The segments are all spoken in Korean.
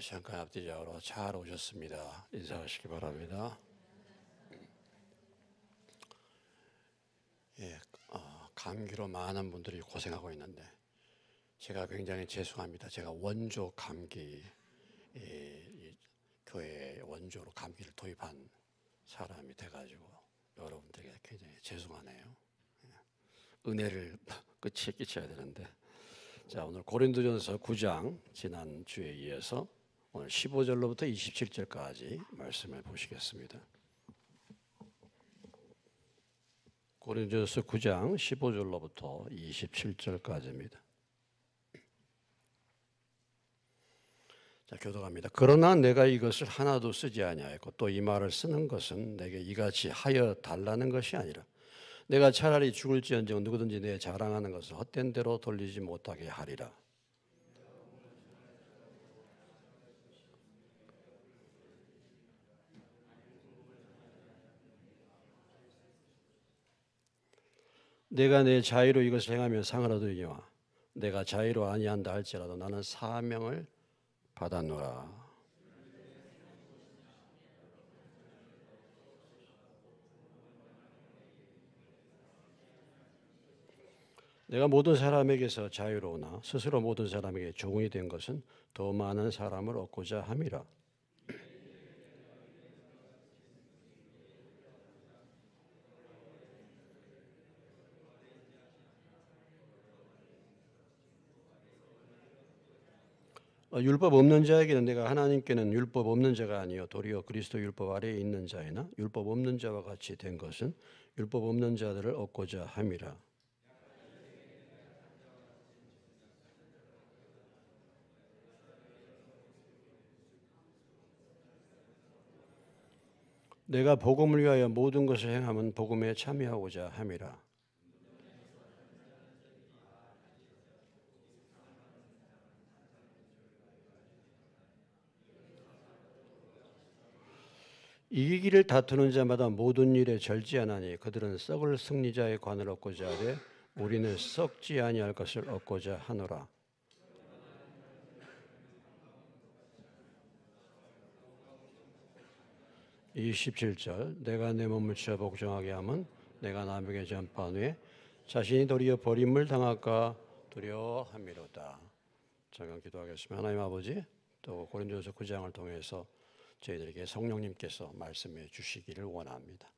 잠깐 앞뒤적으로 잘 오셨습니다. 인사하시기 바랍니다. 감기로 많은 분들이 고생하고 있는데 제가 굉장히 죄송합니다. 제가 원조 감기, 이 교회에 원조로 감기를 도입한 사람이 돼가지고 여러분들에게 굉장히 죄송하네요. 은혜를 끝에 끼쳐야 되는데. 자, 오늘 고린도전서 9장 지난 주에 이어서 오늘 15절로부터 27절까지 말씀을 보시겠습니다. 고린도전서 9장 15절로부터 27절까지입니다. 자, 교독합니다. 그러나 내가 이것을 하나도 쓰지 아니하였고 또 이 말을 쓰는 것은 내게 이같이 하여 달라는 것이 아니라 내가 차라리 죽을지언정 누구든지 내 자랑하는 것을 헛된 대로 돌리지 못하게 하리라. 내가 내 자의로 이것을 행하면 상을 얻으리니와 내가 자의로 아니한다 할지라도 나는 사명을 받았노라. 내가 모든 사람에게서 자유로우나 스스로 모든 사람에게 종이 된 것은 더 많은 사람을 얻고자 함이라. 율법 없는 자에게는 내가 하나님께는 율법 없는 자가 아니요 도리어 그리스도 율법 아래에 있는 자이나 율법 없는 자와 같이 된 것은 율법 없는 자들을 얻고자 함이라. 내가 복음을 위하여 모든 것을 행함은 복음에 참여하고자 함이라. 이기기를 다투는 자마다 모든 일에 절제하나니 그들은 썩을 승리자의 관을 얻고자 하되 우리는 썩지 아니할 것을 얻고자 하노라. 이 17절 내가 내 몸을 치어 복종하게 하면 내가 남에게 전파한 후에 자신이 도리어 버림을 당할까 두려워함이로다. 잠깐 기도하겠습니다. 하나님 아버지, 또 고린도전서 9장을 통해서 저희들에게 성령님께서 말씀해 주시기를 원합니다.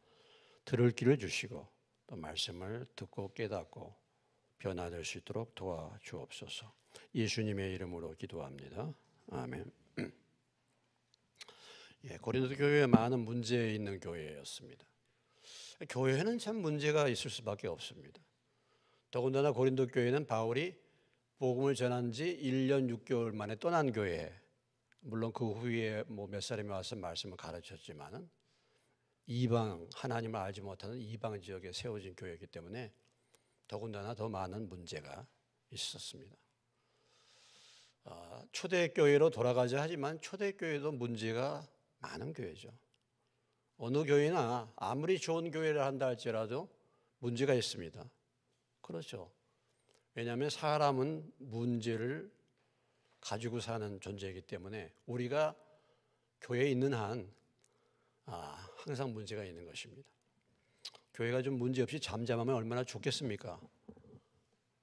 들을 길을 주시고 또 말씀을 듣고 깨닫고 변화될 수 있도록 도와주옵소서. 예수님의 이름으로 기도합니다. 아멘. 고린도 교회에 많은 문제 있는 교회였습니다. 교회는 참 문제가 있을 수밖에 없습니다. 더군다나 고린도 교회는 바울이 복음을 전한 지 1년 6개월 만에 떠난 교회, 물론 그 후에 몇 사람이 와서 말씀을 가르쳤지만은 이방, 하나님을 알지 못하는 이방 지역에 세워진 교회이기 때문에 더군다나 더 많은 문제가 있었습니다. 초대교회로 돌아가자 하지만 초대교회도 문제가 많은 교회죠. 어느 교회나 아무리 좋은 교회를 한다 할지라도 문제가 있습니다. 그렇죠. 왜냐하면 사람은 문제를 가지고 사는 존재이기 때문에 우리가 교회에 있는 한 항상 문제가 있는 것입니다. 교회가 좀 문제 없이 잠잠하면 얼마나 좋겠습니까?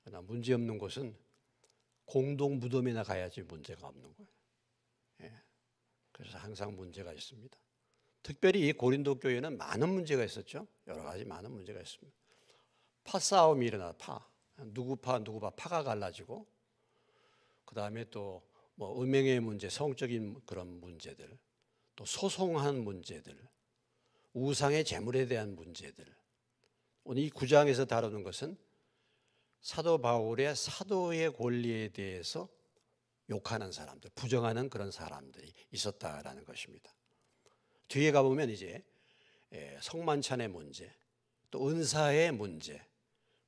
그러나 문제 없는 곳은 공동 무덤이나 가야지 문제가 없는 거예요. 그래서 항상 문제가 있습니다. 특별히 이 고린도 교회는 많은 문제가 있었죠. 여러 가지 많은 문제가 있습니다. 파싸움이 일어나 누구 파가 갈라지고 그 다음에 또 음행의 문제, 성적인 그런 문제들, 또 소송한 문제들, 우상의 재물에 대한 문제들. 오늘 이 9장에서 다루는 것은 사도 바울의 사도의 권리에 대해서 욕하는 사람들, 부정하는 그런 사람들이 있었다라는 것입니다. 뒤에 가보면 이제 성만찬의 문제, 또 은사의 문제,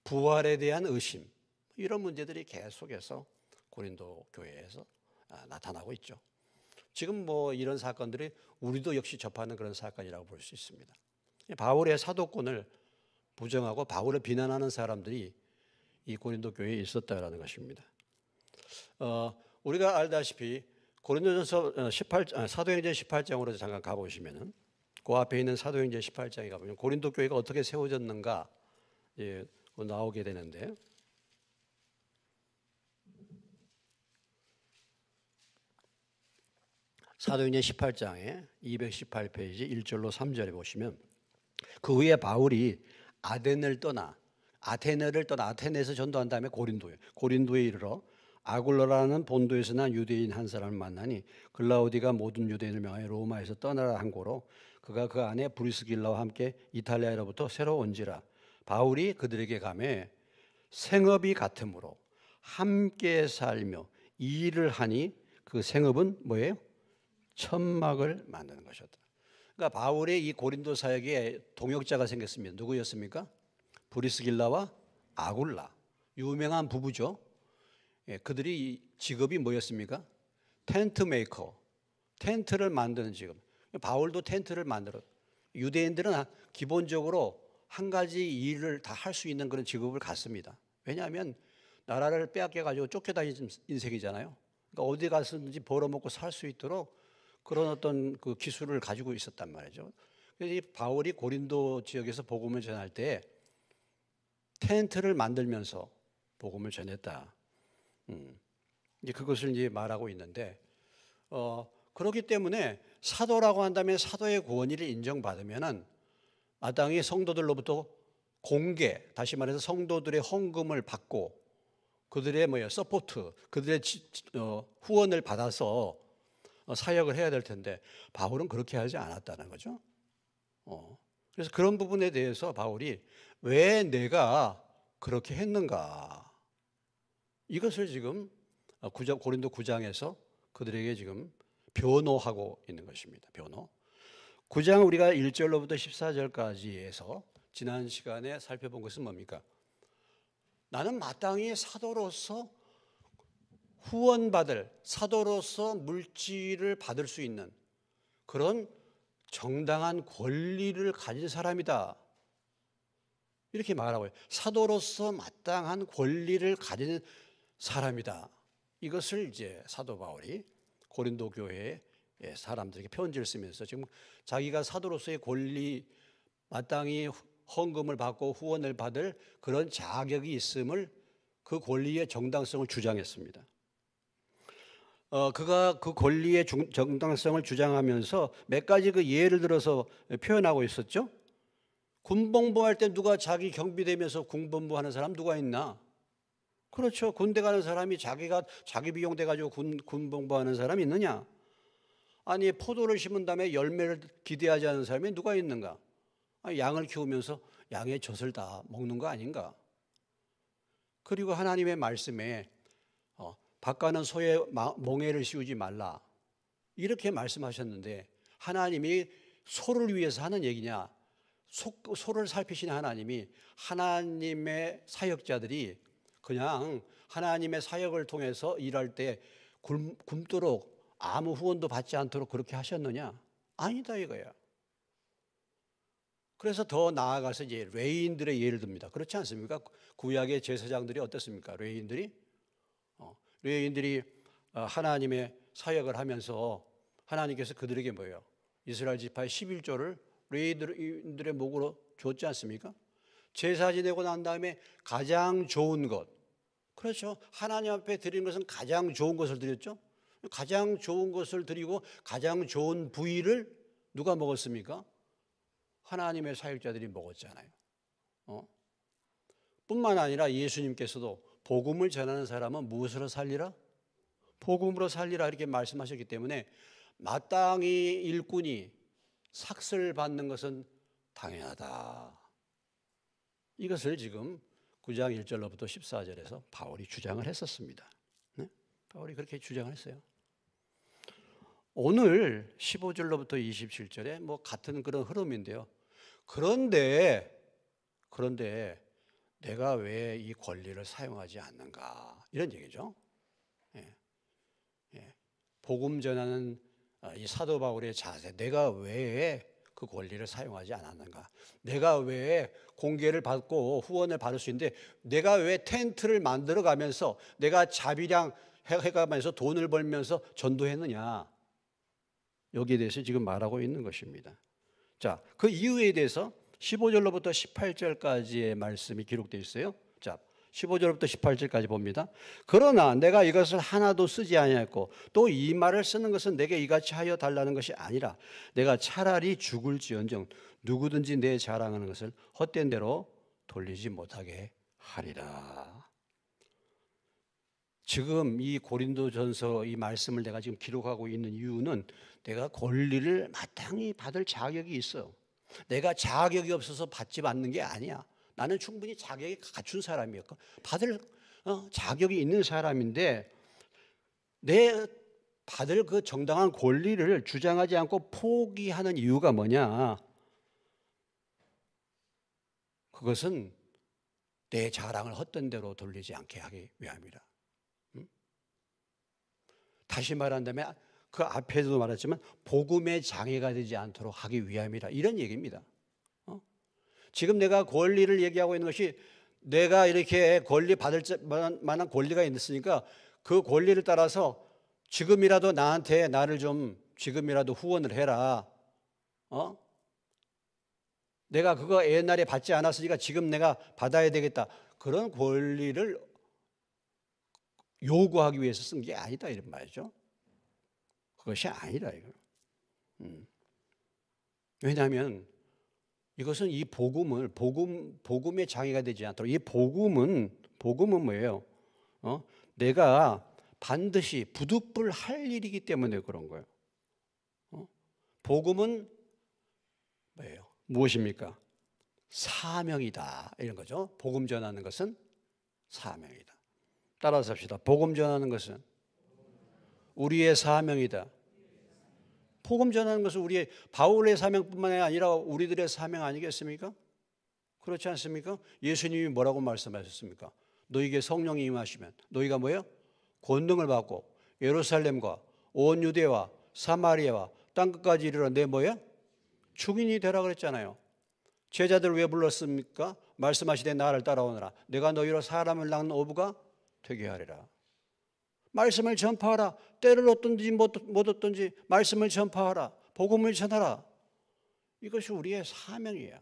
부활에 대한 의심, 이런 문제들이 계속해서 고린도 교회에서 나타나고 있죠. 지금 이런 사건들이 우리도 역시 접하는 그런 사건이라고 볼 수 있습니다. 바울의 사도권을 부정하고 바울을 비난하는 사람들이 이 고린도 교회에 있었다라는 것입니다. 우리가 알다시피 고린도전서 18 사도행전 18장으로 잠깐 가보시면은 그 앞에 있는 사도행전 18장에 가보면 고린도 교회가 어떻게 세워졌는가 나오게 되는데, 사도행전 18장에 218페이지 1절로 3절에 보시면, 그 후에 바울이 아테네를 떠나 아테네에서 전도한 다음에 고린도에 이르러 아굴로라는 본도에서 난 유대인 한 사람을 만나니 글라우디가 모든 유대인을 명하여 로마에서 떠나라 한 고로 그가 그 안에 브리스길라와 함께 이탈리아로부터 새로 온지라. 바울이 그들에게 가매 생업이 같으므로 함께 살며 일을 하니 그 생업은 뭐예요? 천막을 만드는 것이었다. 그러니까 바울의 이 고린도 사역에 동역자가 생겼습니다. 누구였습니까? 브리스길라와 아굴라, 유명한 부부죠. 그들이 직업이 뭐였습니까? 텐트 메이커, 텐트를 만드는 직업. 바울도 텐트를 만들어. 유대인들은 기본적으로 한 가지 일을 다 할 수 있는 그런 직업을 갖습니다. 왜냐하면 나라를 빼앗겨 가지고 쫓겨다니는 인생이잖아요. 그러니까 어디 가서든지 벌어먹고 살 수 있도록 그런 어떤 그 기술을 가지고 있었단 말이죠. 그래서 이 바울이 고린도 지역에서 복음을 전할 때 텐트를 만들면서 복음을 전했다. 이제 그것을 이제 말하고 있는데, 그렇기 때문에 사도라고 한다면 사도의 권위를 인정받으면은 마땅히 성도들로부터 공개, 다시 말해서 성도들의 헌금을 받고 그들의 서포트, 그들의 후원을 받아서 사역을 해야 될 텐데 바울은 그렇게 하지 않았다는 거죠. 그래서 그런 부분에 대해서 바울이 왜 내가 그렇게 했는가, 이것을 지금 고린도 9장에서 그들에게 지금 변호하고 있는 것입니다. 변호. 9장 우리가 1절로부터 14절까지 해서 지난 시간에 살펴본 것은 뭡니까? 나는 마땅히 사도로서 후원받을, 사도로서 물질을 받을 수 있는 그런 정당한 권리를 가진 사람이다, 이렇게 말하고요. 사도로서 마땅한 권리를 가진 사람이다. 이것을 이제 사도 바울이 고린도 교회의 사람들에게 편지를 쓰면서 지금 자기가 사도로서의 권리, 마땅히 헌금을 받고 후원을 받을 그런 자격이 있음을, 그 권리의 정당성을 주장했습니다. 그가 그 권리의 정당성을 주장하면서 몇 가지 그 예를 들어서 표현하고 있었죠. 군복무할 때 누가 자기 경비되면서 군복무하는 사람 누가 있나? 그렇죠. 군대 가는 사람이 자기 비용 돼 가지고 군복무하는 사람이 있느냐? 아니, 포도를 심은 다음에 열매를 기대하지 않는 사람이 누가 있는가? 양을 키우면서 양의 젖을 다 먹는 거 아닌가? 그리고 하나님의 말씀에 밭가는 소의 멍에를 씌우지 말라, 이렇게 말씀하셨는데 하나님이 소를 위해서 하는 얘기냐? 소를 살피시는 하나님이 하나님의 사역자들이 그냥 하나님의 사역을 통해서 일할 때 굶도록 아무 후원도 받지 않도록 그렇게 하셨느냐? 아니다 이거야. 그래서 더 나아가서 이제 레위인들의 예를 듭니다. 그렇지 않습니까? 구약의 제사장들이 어떻습니까? 레위인들이 하나님의 사역을 하면서 하나님께서 그들에게 뭐예요? 이스라엘 지파의 11조를 레위인들의 목으로 줬지 않습니까? 제사 지내고 난 다음에 가장 좋은 것, 그렇죠. 하나님 앞에 드리는 것은 가장 좋은 것을 드렸죠. 가장 좋은 것을 드리고 가장 좋은 부위를 누가 먹었습니까? 하나님의 사역자들이 먹었잖아요. 뿐만 아니라 예수님께서도 복음을 전하는 사람은 무엇으로 살리라? 복음으로 살리라, 이렇게 말씀하셨기 때문에 마땅히 일꾼이 삭슬 받는 것은 당연하다. 이것을 지금 9장 1절로부터 14절에서 바울이 주장을 했었습니다. 네? 바울이 그렇게 주장을 했어요. 오늘 15절로부터 27절에 뭐 같은 그런 흐름인데요. 그런데 내가 왜 이 권리를 사용하지 않는가, 이런 얘기죠. 복음 전하는 이 사도 바울의 자세, 내가 왜 그 권리를 사용하지 않았는가, 내가 왜 공개를 받고 후원을 받을 수 있는데 내가 왜 텐트를 만들어 가면서 내가 자비량 해가면서 돈을 벌면서 전도했느냐? 여기에 대해서 지금 말하고 있는 것입니다. 자, 그 이유에 대해서 15절로부터 18절까지의 말씀이 기록되어 있어요. 자, 15절부터 18절까지 봅니다. 그러나 내가 이것을 하나도 쓰지 아니하였고 또 이 말을 쓰는 것은 내게 이같이 하여 달라는 것이 아니라 내가 차라리 죽을지언정 누구든지 내 자랑하는 것을 헛된 대로 돌리지 못하게 하리라. 지금 이 고린도전서 이 말씀을 내가 지금 기록하고 있는 이유는 내가 권리를 마땅히 받을 자격이 있어요. 내가 자격이 없어서 받지 않는 게 아니야. 나는 충분히 자격이 갖춘 사람이었고 받을 자격이 있는 사람인데 내 받을 그 정당한 권리를 주장하지 않고 포기하는 이유가 뭐냐? 그것은 내 자랑을 헛된 대로 돌리지 않게 하기 위함이라. 다시 말한다면 그 앞에도 말했지만 복음의 장애가 되지 않도록 하기 위함이라 이런 얘기입니다. 지금 내가 권리를 얘기하고 있는 것이 내가 이렇게 권리 받을 만한 권리가 있으니까 그 권리를 따라서 지금이라도 나한테 나를 좀 지금이라도 후원을 해라. 내가 그거 옛날에 받지 않았으니까 지금 내가 받아야 되겠다. 그런 권리를 요구하기 위해서 쓴 게 아니다 이런 말이죠. 그것이 아니라 이거. 왜냐하면 이것은 이 복음의 장애가 되지 않도록 이 복음은 뭐예요? 내가 반드시 부득불 할 일이기 때문에 그런 거예요. 복음은 뭐예요? 무엇입니까? 사명이다 이런 거죠. 복음 전하는 것은 사명이다. 따라서 합시다. 복음 전하는 것은 우리의 사명이다. 복음 전하는 것은 우리의 바울의 사명뿐만 아니라 우리들의 사명 아니겠습니까? 그렇지 않습니까? 예수님이 뭐라고 말씀하셨습니까? 너희에게 성령이 임하시면 너희가 뭐예요? 권능을 받고 예루살렘과 온 유대와 사마리아와 땅끝까지 이르러 내 뭐예요? 증인이 되라 그랬잖아요. 제자들 왜 불렀습니까? 말씀하시되 나를 따라오너라. 내가 너희로 사람을 낳는 어부가 되게 하리라. 말씀을 전파하라. 때를 얻든지 못 얻든지 말씀을 전파하라. 복음을 전하라. 이것이 우리의 사명이에요.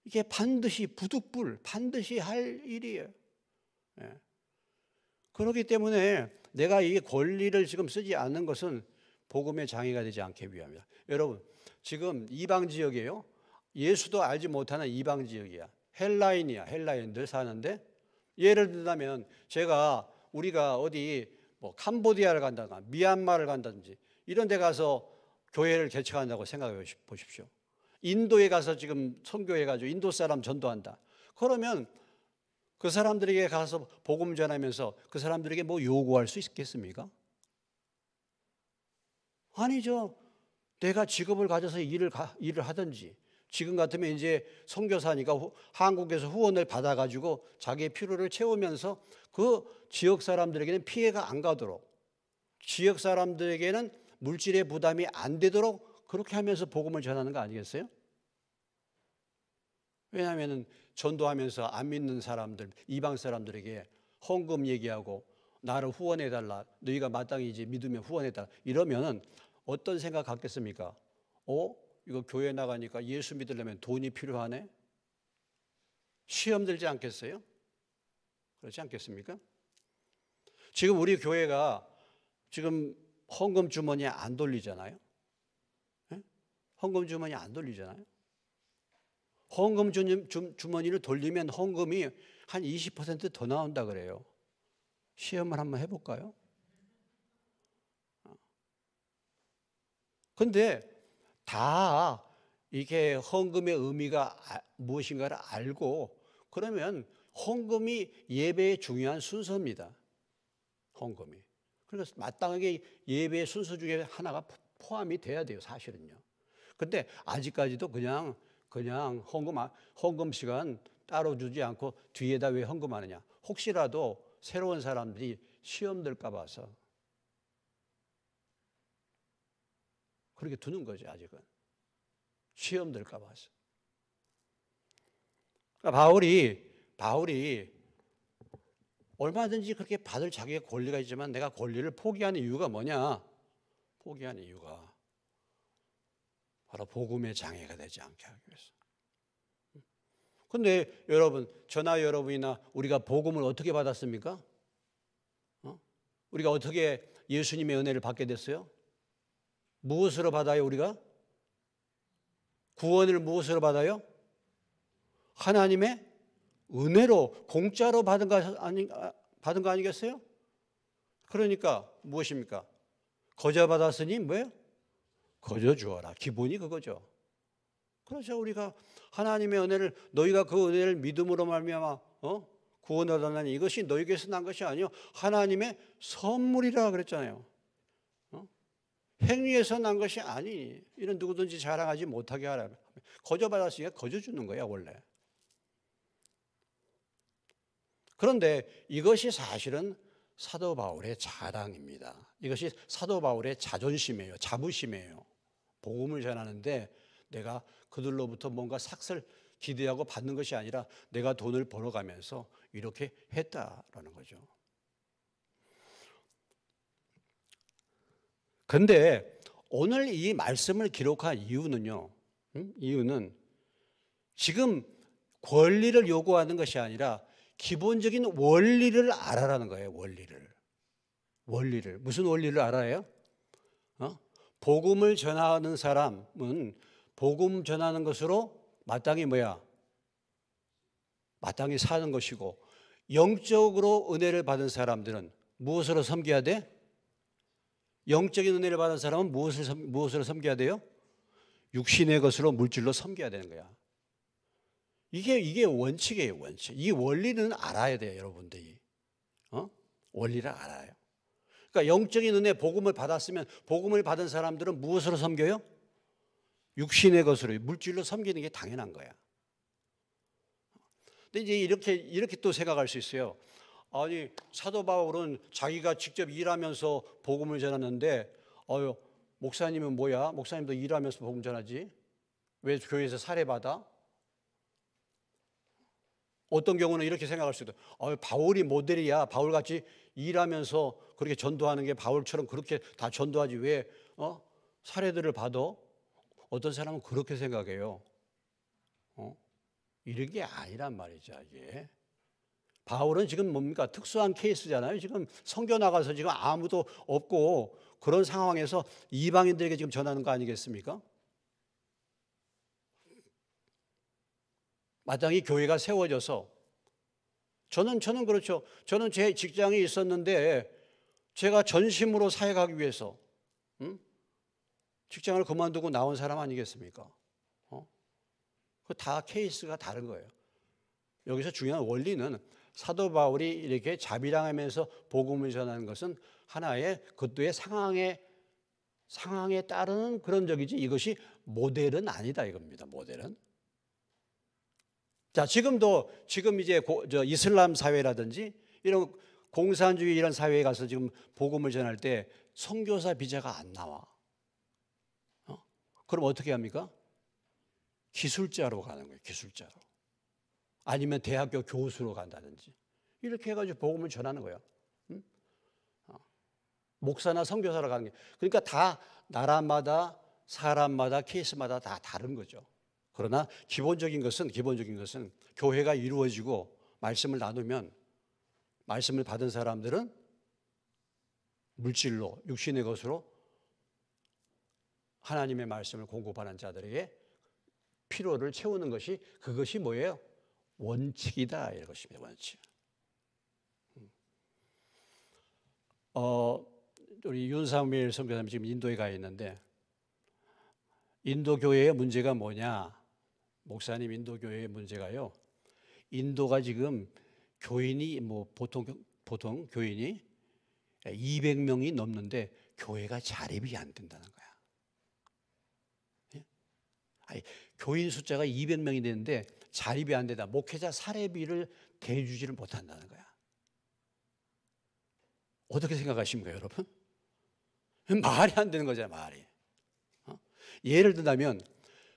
이게 반드시 부득불 반드시 할 일이에요. 그렇기 때문에 내가 이 권리를 지금 쓰지 않는 것은 복음의 장애가 되지 않게 위함이다. 여러분 지금 이방 지역이에요. 예수도 알지 못하는 이방 지역이야. 헬라인이야. 헬라인들 사는데 예를 들자면 우리가 어디 뭐 캄보디아를 간다거나 미얀마를 간다든지 이런 데 가서 교회를 개척한다고 생각해 보십시오. 인도에 가서 지금 선교해가지고 인도 사람 전도한다. 그러면 그 사람들에게 가서 복음 전하면서 그 사람들에게 뭐 요구할 수 있겠습니까? 아니죠. 내가 직업을 가져서 일을 하든지 지금 같으면 이제 선교사니까 한국에서 후원을 받아가지고 자기의 필요를 채우면서 그 지역 사람들에게는 피해가 안 가도록 지역 사람들에게는 물질의 부담이 안 되도록 그렇게 하면서 복음을 전하는 거 아니겠어요? 왜냐하면 전도하면서 안 믿는 사람들, 이방 사람들에게 헌금 얘기하고 나를 후원해달라. 너희가 마땅히 이제 믿으면 후원해달라. 이러면 어떤 생각 갖겠습니까? 이거 교회 나가니까 예수 믿으려면 돈이 필요하네? 시험 들지 않겠어요? 그렇지 않겠습니까? 지금 우리 교회가 지금 헌금 주머니에 안 돌리잖아요? 헌금 주머니 안 돌리잖아요? 헌금 주머니를 돌리면 헌금이 한 20% 더 나온다 그래요. 시험을 한번 해볼까요? 근데 다 이게 헌금의 의미가 무엇인가를 알고 그러면 헌금이 예배의 중요한 순서입니다. 헌금이. 그래서 마땅하게 예배의 순서 중에 하나가 포함이 돼야 돼요, 사실은요. 근데 아직까지도 그냥 헌금 시간 따로 주지 않고 뒤에다 왜 헌금하느냐. 혹시라도 새로운 사람들이 시험 들까 봐서 그렇게 두는 거죠, 아직은. 시험 들까 봐서. 그러니까 바울이 얼마든지 그렇게 받을 자기의 권리가 있지만 내가 권리를 포기하는 이유가 뭐냐? 포기하는 이유가 바로 복음의 장애가 되지 않게 하기 위해서. 그런데 여러분, 저나 여러분이나 우리가 복음을 어떻게 받았습니까? 우리가 어떻게 예수님의 은혜를 받게 됐어요? 무엇으로 받아요, 우리가? 구원을 무엇으로 받아요? 하나님의 은혜로, 공짜로 받은 거 아니겠어요? 그러니까 무엇입니까? 거저 받았으니 뭐예요? 거저 주어라. 기본이 그거죠. 그래서 우리가 하나님의 은혜를, 너희가 그 은혜를 믿음으로 말미암아 구원을 얻었나니 이것이 너희에게서 난 것이 아니요 하나님의 선물이라 그랬잖아요. 행위에서 난 것이 아니. 이런 누구든지 자랑하지 못하게 하라. 거저 받았으니까 거저 주는 거야 원래. 그런데 이것이 사실은 사도 바울의 자랑입니다. 이것이 사도 바울의 자존심이에요. 자부심이에요. 복음을 전하는데 내가 그들로부터 뭔가 삭슬 기대하고 받는 것이 아니라 내가 돈을 벌어가면서 이렇게 했다라는 거죠. 그런데 오늘 이 말씀을 기록한 이유는요. 이유는 지금 권리를 요구하는 것이 아니라 기본적인 원리를 알아라는 거예요. 원리를. 무슨 원리를 알아요? 복음을 전하는 사람은 복음 전하는 것으로 마땅히 뭐야? 마땅히 사는 것이고, 영적으로 은혜를 받은 사람들은 무엇으로 섬겨야 돼? 영적인 은혜를 받은 사람은 무엇으로 섬겨야 돼요? 육신의 것으로, 물질로 섬겨야 되는 거야. 이게 원칙이에요, 원칙. 이 원리는 알아야 돼요, 여러분들이. 원리를 알아요. 그러니까 영적인 은혜, 복음을 받았으면 복음을 받은 사람들은 무엇으로 섬겨요? 육신의 것으로, 물질로 섬기는 게 당연한 거야. 근데 이제 이렇게 또 생각할 수 있어요. 아니, 사도 바울은 자기가 직접 일하면서 복음을 전하는데, 목사님은 뭐야? 목사님도 일하면서 복음 전하지? 왜 교회에서 살해받아? 어떤 경우는 이렇게 생각할 수도 있어요. 바울이 모델이야. 바울같이 일하면서 그렇게 전도하는 게 바울처럼 그렇게 다 전도하지 왜 살해들을 받아? 어떤 사람은 그렇게 생각해요. 이런 게 아니란 말이죠, 이게. 바울은 지금 뭡니까? 특수한 케이스잖아요. 지금 선교 나가서 지금 아무도 없고 그런 상황에서 이방인들에게 지금 전하는 거 아니겠습니까? 마땅히 교회가 세워져서 저는 그렇죠. 저는 제 직장이 있었는데 제가 전심으로 사역하기 위해서 직장을 그만두고 나온 사람 아니겠습니까? 그 다 케이스가 다른 거예요. 여기서 중요한 원리는 사도 바울이 이렇게 자비당하면서 복음을 전하는 것은 하나의 그때의 상황에 따르는 그런 적이지 이것이 모델은 아니다 이겁니다. 모델은. 자, 지금 이제 이슬람 사회라든지 이런 공산주의 이런 사회에 가서 지금 복음을 전할 때 선교사 비자가 안 나와. 그럼 어떻게 합니까? 기술자로 가는 거예요. 기술자로. 아니면 대학교 교수로 간다든지 이렇게 해가지고 복음을 전하는 거예요. 목사나 선교사로 가는 게. 그러니까 다 나라마다 사람마다 케이스마다 다 다른 거죠. 그러나 기본적인 것은 교회가 이루어지고 말씀을 나누면 말씀을 받은 사람들은 물질로 육신의 것으로 하나님의 말씀을 공급하는 자들에게 필요를 채우는 것이 그것이 뭐예요? 원칙이다 이것입니다. 원칙. 우리 윤상밀 선교사님 지금 인도에 가 있는데 인도 교회의 문제가 뭐냐? 목사님 인도 교회의 문제가요. 인도가 지금 교인이 보통 교인이 200명이 넘는데 교회가 자립이 안 된다는 거야. 아니, 교인 숫자가 200명이 되는데 자립이 안 되다. 목회자 사례비를 대주지를 못한다는 거야. 어떻게 생각하십니까, 여러분? 말이 안 되는 거잖아요, 말이. 예를 든다면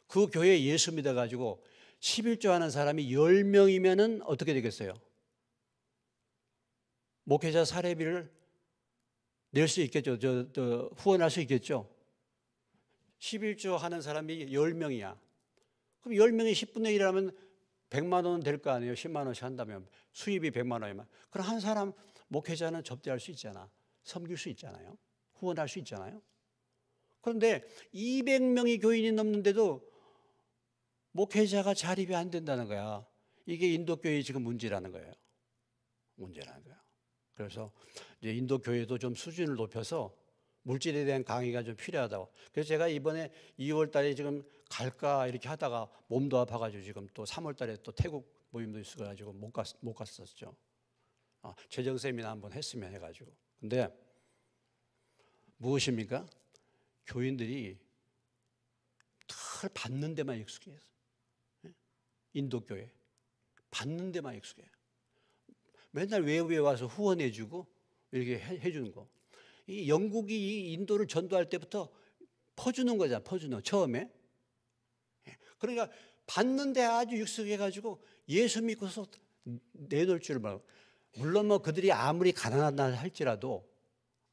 그 교회에 예수 믿어가지고 11조 하는 사람이 10명이면은 어떻게 되겠어요? 목회자 사례비를 낼 수 있겠죠. 후원할 수 있겠죠. 11조 하는 사람이 10명이야. 그럼 10명이 10분의 1이라면 100만 원은 될 거 아니에요. 10만 원씩 한다면 수입이 100만 원이면. 그럼 한 사람 목회자는 접대할 수 있잖아. 섬길 수 있잖아요. 후원할 수 있잖아요. 그런데 200명이 교인이 넘는데도 목회자가 자립이 안 된다는 거야. 이게 인도교회의 지금 문제라는 거예요. 문제라는 거예요. 그래서 이제 인도교회도 좀 수준을 높여서 물질에 대한 강의가 좀 필요하다고. 그래서 제가 이번에 2월 달에 지금 갈까 이렇게 하다가 몸도 아파가지고 지금 또 3월 달에 또 태국 모임도 있어가지고 못 갔었죠. 재정 세미나 한번 했으면 해가지고. 근데 무엇입니까? 교인들이 늘 받는 데만 익숙해요. 인도교회. 받는 데만 익숙해요. 맨날 외부에 와서 후원해주고 이렇게 해주는 거. 이 영국이 이 인도를 전도할 때부터 퍼주는 거잖아. 퍼주는 거. 처음에. 그러니까 받는 데 아주 익숙해가지고 예수 믿고서 내놓을 줄 몰라. 물론 뭐 그들이 아무리 가난하다 할지라도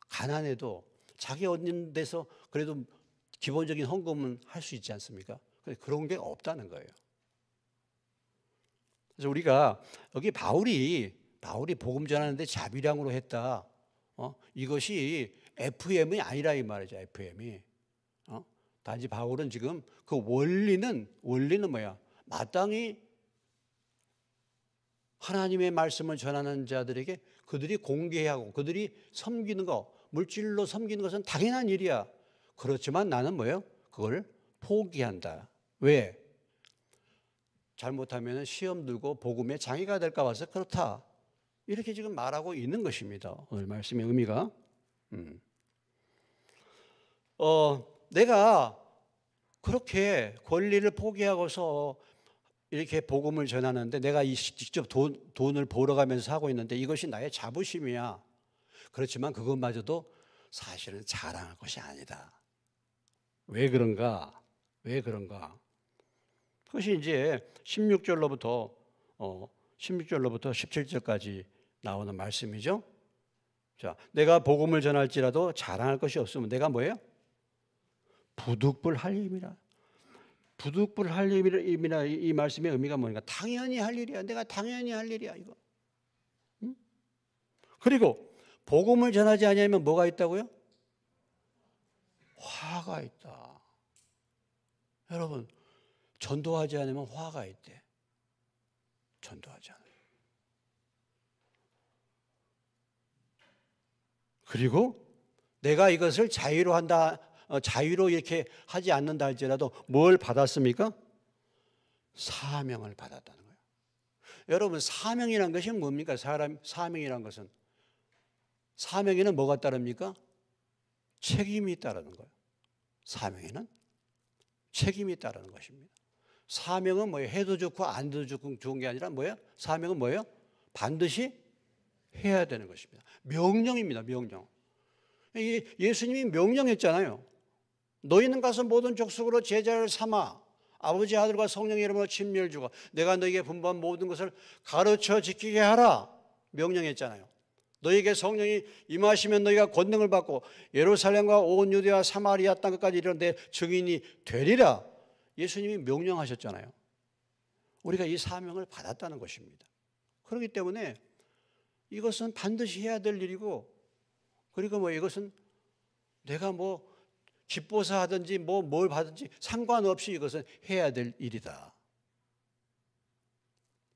가난해도 자기 얻는 데서 그래도 기본적인 헌금은 할 수 있지 않습니까? 그런 게 없다는 거예요. 그래서 우리가 여기 바울이 복음 전하는데 자비량으로 했다. 이것이 FM이 아니라 이 말이죠. FM이. 단지 바울은 지금 그 원리는 뭐야? 마땅히 하나님의 말씀을 전하는 자들에게 그들이 공개하고 그들이 섬기는 거, 물질로 섬기는 것은 당연한 일이야. 그렇지만 나는 뭐예요? 그걸 포기한다. 왜? 잘못하면 시험 들고 복음에 장애가 될까 봐서 그렇다. 이렇게 지금 말하고 있는 것입니다. 오늘 말씀의 의미가. 내가 그렇게 권리를 포기하고서 이렇게 복음을 전하는데 내가 직접 돈을 벌어가면서 하고 있는데 이것이 나의 자부심이야. 그렇지만 그것마저도 사실은 자랑할 것이 아니다. 왜 그런가? 그것이 이제 16절로부터 17절까지 나오는 말씀이죠. 자, 내가 복음을 전할지라도 자랑할 것이 없으면 내가 뭐예요? 부득불할 일이라. 부득불할 일이라 이 말씀의 의미가 뭐니까 당연히 할 일이야. 내가 당연히 할 일이야 이거. 응? 그리고 복음을 전하지 않으면 뭐가 있다고요? 화가 있다. 여러분 전도하지 않으면 화가 있대. 전도하지 않으면. 그리고 내가 이것을 자유로 한다. 자유로 이렇게 하지 않는다 할지라도 뭘 받았습니까? 사명을 받았다는 거예요. 여러분 사명이란 것이 뭡니까? 사명이란 것은 사명에는 뭐가 따릅니까? 책임이 따르는 거예요. 사명에는 책임이 따르는 것입니다. 사명은 뭐예요? 해도 좋고 안 해도 좋은 게 아니라 뭐예요? 사명은 뭐예요? 반드시 해야 되는 것입니다. 명령입니다. 명령. 예수님이 명령했잖아요. 너희는 가서 모든 족속으로 제자를 삼아 아버지 아들과 성령의 이름으로 침례를 주고 내가 너희에게 분부한 모든 것을 가르쳐 지키게 하라. 명령했잖아요. 너희에게 성령이 임하시면 너희가 권능을 받고 예루살렘과 온 유대와 사마리아 땅까지 이르는 데 증인이 되리라. 예수님이 명령하셨잖아요. 우리가 이 사명을 받았다는 것입니다. 그렇기 때문에 이것은 반드시 해야 될 일이고 그리고 뭐 이것은 내가 뭐 기뻐서 하든지 뭘 받든지 상관없이 이것은 해야 될 일이다.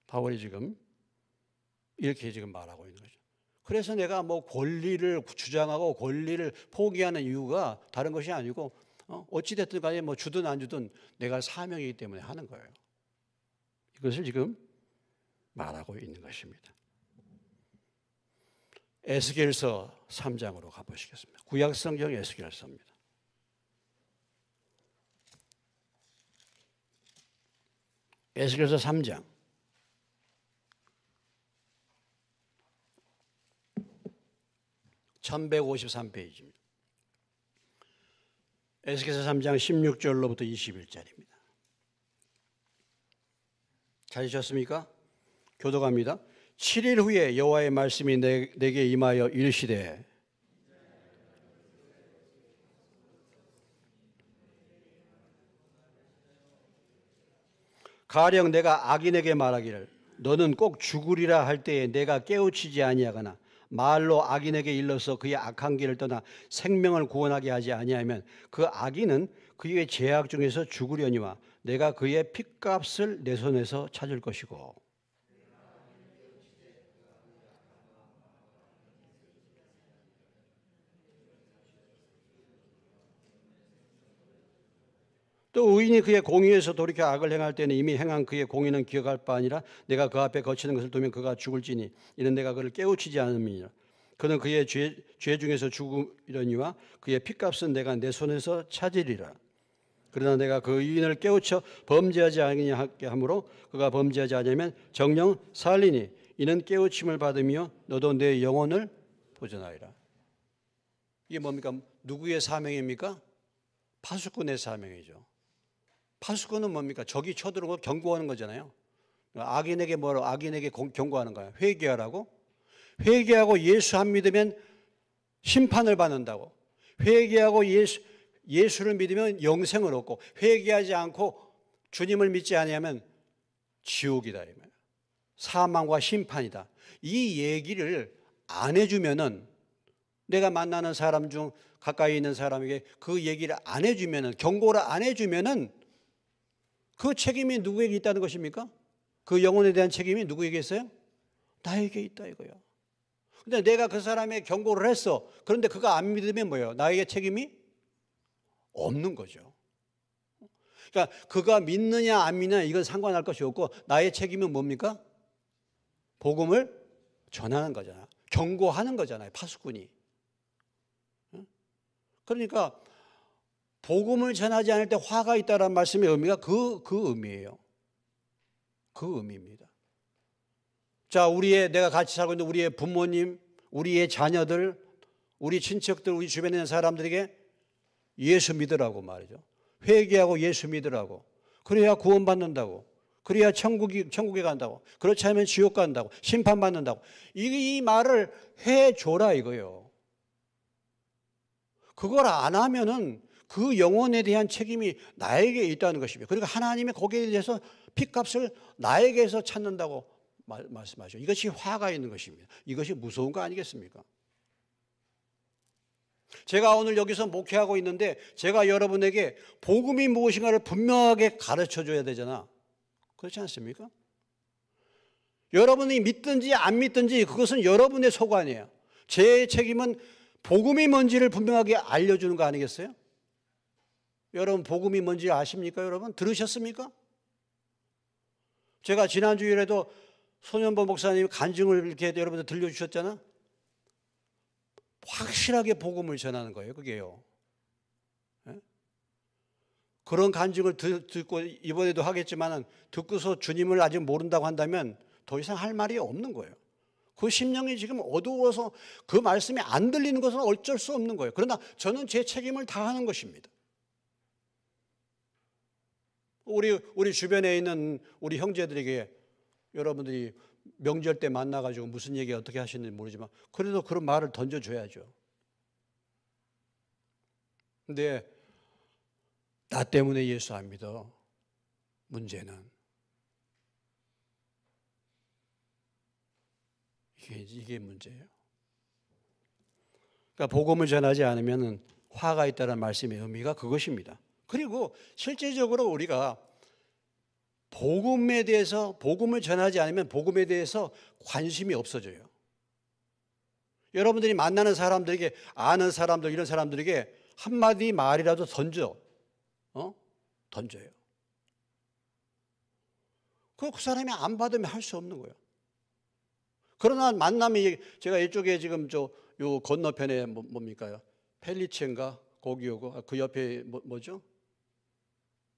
바울이 지금 이렇게 지금 말하고 있는 거죠. 그래서 내가 뭐 권리를 주장하고 권리를 포기하는 이유가 다른 것이 아니고 어찌됐든 간에 뭐 주든 안 주든 내가 사명이기 때문에 하는 거예요. 이것을 지금 말하고 있는 것입니다. 에스겔서 3장으로 가보시겠습니다. 구약성경 에스겔서입니다. 에스겔서 3장 1153페이지입니다. 에스겔서 3장 16절로부터 21절입니다. 찾으셨습니까? 교독합니다. 7일 후에 여호와의 말씀이 내게 임하여 이르시되 가령 내가 악인에게 말하기를 너는 꼭 죽으리라 할 때에 내가 깨우치지 아니하거나 말로 악인에게 일러서 그의 악한 길을 떠나 생명을 구원하게 하지 아니하면 그 악인은 그의 죄악 중에서 죽으려니와 내가 그의 핏값을 내 손에서 찾을 것이고. 또 의인이 그의 공의에서 돌이켜 악을 행할 때는 이미 행한 그의 공의는 기억할 바 아니라 내가 그 앞에 거치는 것을 두면 그가 죽을지니 이는 내가 그를 깨우치지 않음이니라. 그는 그의 죄 중에서 죽으려니와 그의 핏값은 내가 내 손에서 찾으리라. 그러나 내가 그 의인을 깨우쳐 범죄하지 아니하게 하므로 그가 범죄하지 않으면 정령 살리니 이는 깨우침을 받으며 너도 내 영혼을 보존하리라. 이게 뭡니까? 누구의 사명입니까? 파수꾼의 사명이죠. 파수꾼은 뭡니까? 적이 쳐들어오고 경고하는 거잖아요. 악인에게 뭐라고? 악인에게 경고하는 거야. 회개하라고. 회개하고 예수 안 믿으면 심판을 받는다고. 회개하고 예수를 믿으면 영생을 얻고, 회개하지 않고 주님을 믿지 아니하면 지옥이다, 이 말이야. 사망과 심판이다. 이 얘기를 안 해주면은, 내가 만나는 사람 중 가까이 있는 사람에게 그 얘기를 안 해주면은, 경고를 안 해주면은 그 책임이 누구에게 있다는 것입니까? 그 영혼에 대한 책임이 누구에게 있어요? 나에게 있다 이거예요. 근데 내가 그 사람의 경고를 했어. 그런데 그가 안 믿으면 뭐예요? 나에게 책임이 없는 거죠. 그러니까 그가 믿느냐 안 믿느냐 이건 상관할 것이 없고, 나의 책임은 뭡니까? 복음을 전하는 거잖아요. 경고하는 거잖아요, 파수꾼이. 그러니까 복음을 전하지 않을 때 화가 있다는 말씀의 의미가 그 의미예요. 그 의미입니다. 자, 내가 같이 살고 있는 우리의 부모님, 우리의 자녀들, 우리 친척들, 우리 주변에 있는 사람들에게 예수 믿으라고 말이죠. 회개하고 예수 믿으라고. 그래야 구원받는다고. 그래야 천국에 간다고. 그렇지 않으면 지옥 간다고. 심판받는다고. 이 말을 해줘라 이거예요. 그걸 안 하면은 그 영혼에 대한 책임이 나에게 있다는 것입니다. 그러니까 하나님의 거기에 대해서 핏값을 나에게서 찾는다고 말씀하죠. 이것이 화가 있는 것입니다. 이것이 무서운 거 아니겠습니까? 제가 오늘 여기서 목회하고 있는데 제가 여러분에게 복음이 무엇인가를 분명하게 가르쳐줘야 되잖아. 그렇지 않습니까? 여러분이 믿든지 안 믿든지 그것은 여러분의 소관이에요. 제 책임은 복음이 뭔지를 분명하게 알려주는 거 아니겠어요? 여러분 복음이 뭔지 아십니까? 여러분 들으셨습니까? 제가 지난주일에도 손현보 목사님 간증을 이렇게 여러분들 들려주셨잖아. 확실하게 복음을 전하는 거예요. 그게요. 그런 간증을 듣고 이번에도 하겠지만 듣고서 주님을 아직 모른다고 한다면 더 이상 할 말이 없는 거예요. 그 심령이 지금 어두워서 그 말씀이 안 들리는 것은 어쩔 수 없는 거예요. 그러나 저는 제 책임을 다하는 것입니다. 우리 주변에 있는 우리 형제들에게 여러분들이 명절 때 만나가지고 무슨 얘기 어떻게 하시는지 모르지만 그래도 그런 말을 던져줘야죠. 근데 나 때문에 예수 안 믿어. 문제는 이게 문제예요. 그러니까 복음을 전하지 않으면 화가 있다는 말씀의 의미가 그것입니다. 그리고 실제적으로 우리가 복음에 대해서 복음을 전하지 않으면 복음에 대해서 관심이 없어져요. 여러분들이 만나는 사람들에게 아는 사람들 이런 사람들에게 한마디 말이라도 던져요. 그 사람이 안 받으면 할 수 없는 거예요. 그러나 만남이 제가 이쪽에 지금 요 건너편에 뭡니까요? 펠리체인가 거기 오고 그 옆에 뭐죠?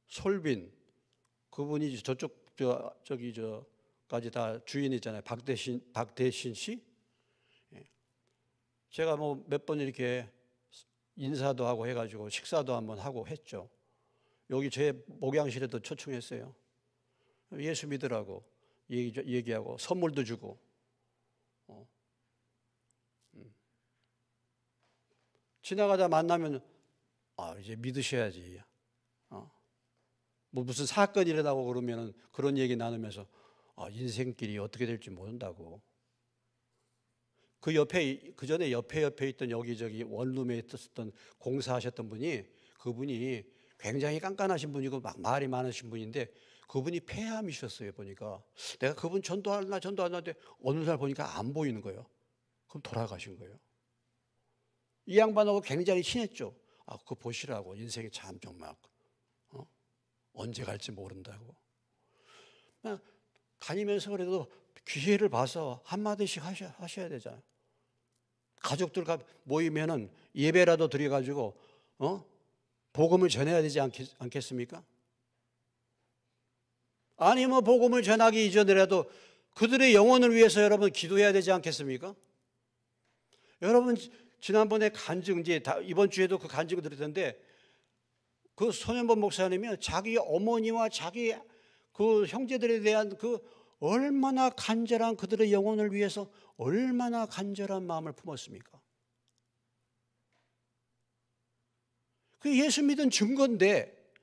솔빈 그분이 저기까지 다 주인이잖아요. 박대신 씨. 제가 몇 번 이렇게 인사도 하고 해가지고 식사도 한번 하고 했죠. 여기 제 목양실에도 초청했어요. 예수 믿으라고 얘기하고 선물도 주고 지나가다 만나면 이제 믿으셔야지. 뭐 무슨 사건이 일어나고 그러면은 그런 얘기 나누면서 인생길이 어떻게 될지 모른다고. 그 옆에, 그 전에 옆에 있던 여기저기 원룸에 있었던 공사하셨던 분이, 그분이 굉장히 깐깐하신 분이고 막 말이 많으신 분인데 그분이 폐암이셨어요. 보니까 내가 그분 전도하나 하는데 어느 날 보니까 안 보이는 거예요. 그럼 돌아가신 거예요. 이 양반하고 굉장히 친했죠. 그거 보시라고. 인생이 참 정말 언제 갈지 모른다고. 다니면서 그래도 기회를 봐서 한마디씩 하셔야 되잖아요. 가족들 모이면은 예배라도 드려가지고 복음을 전해야 되지 않겠습니까? 아니 뭐 복음을 전하기 이전이라도 그들의 영혼을 위해서 여러분 기도해야 되지 않겠습니까? 여러분 지난번에 간증, 이제 이번 주에도 그 간증을 드렸는데 그 손현범 목사님이 자기 어머니와 자기 그 형제들에 대한 그 얼마나 간절한, 그들의 영혼을 위해서 얼마나 간절한 마음을 품었습니까? 그 예수 믿은 증거인데,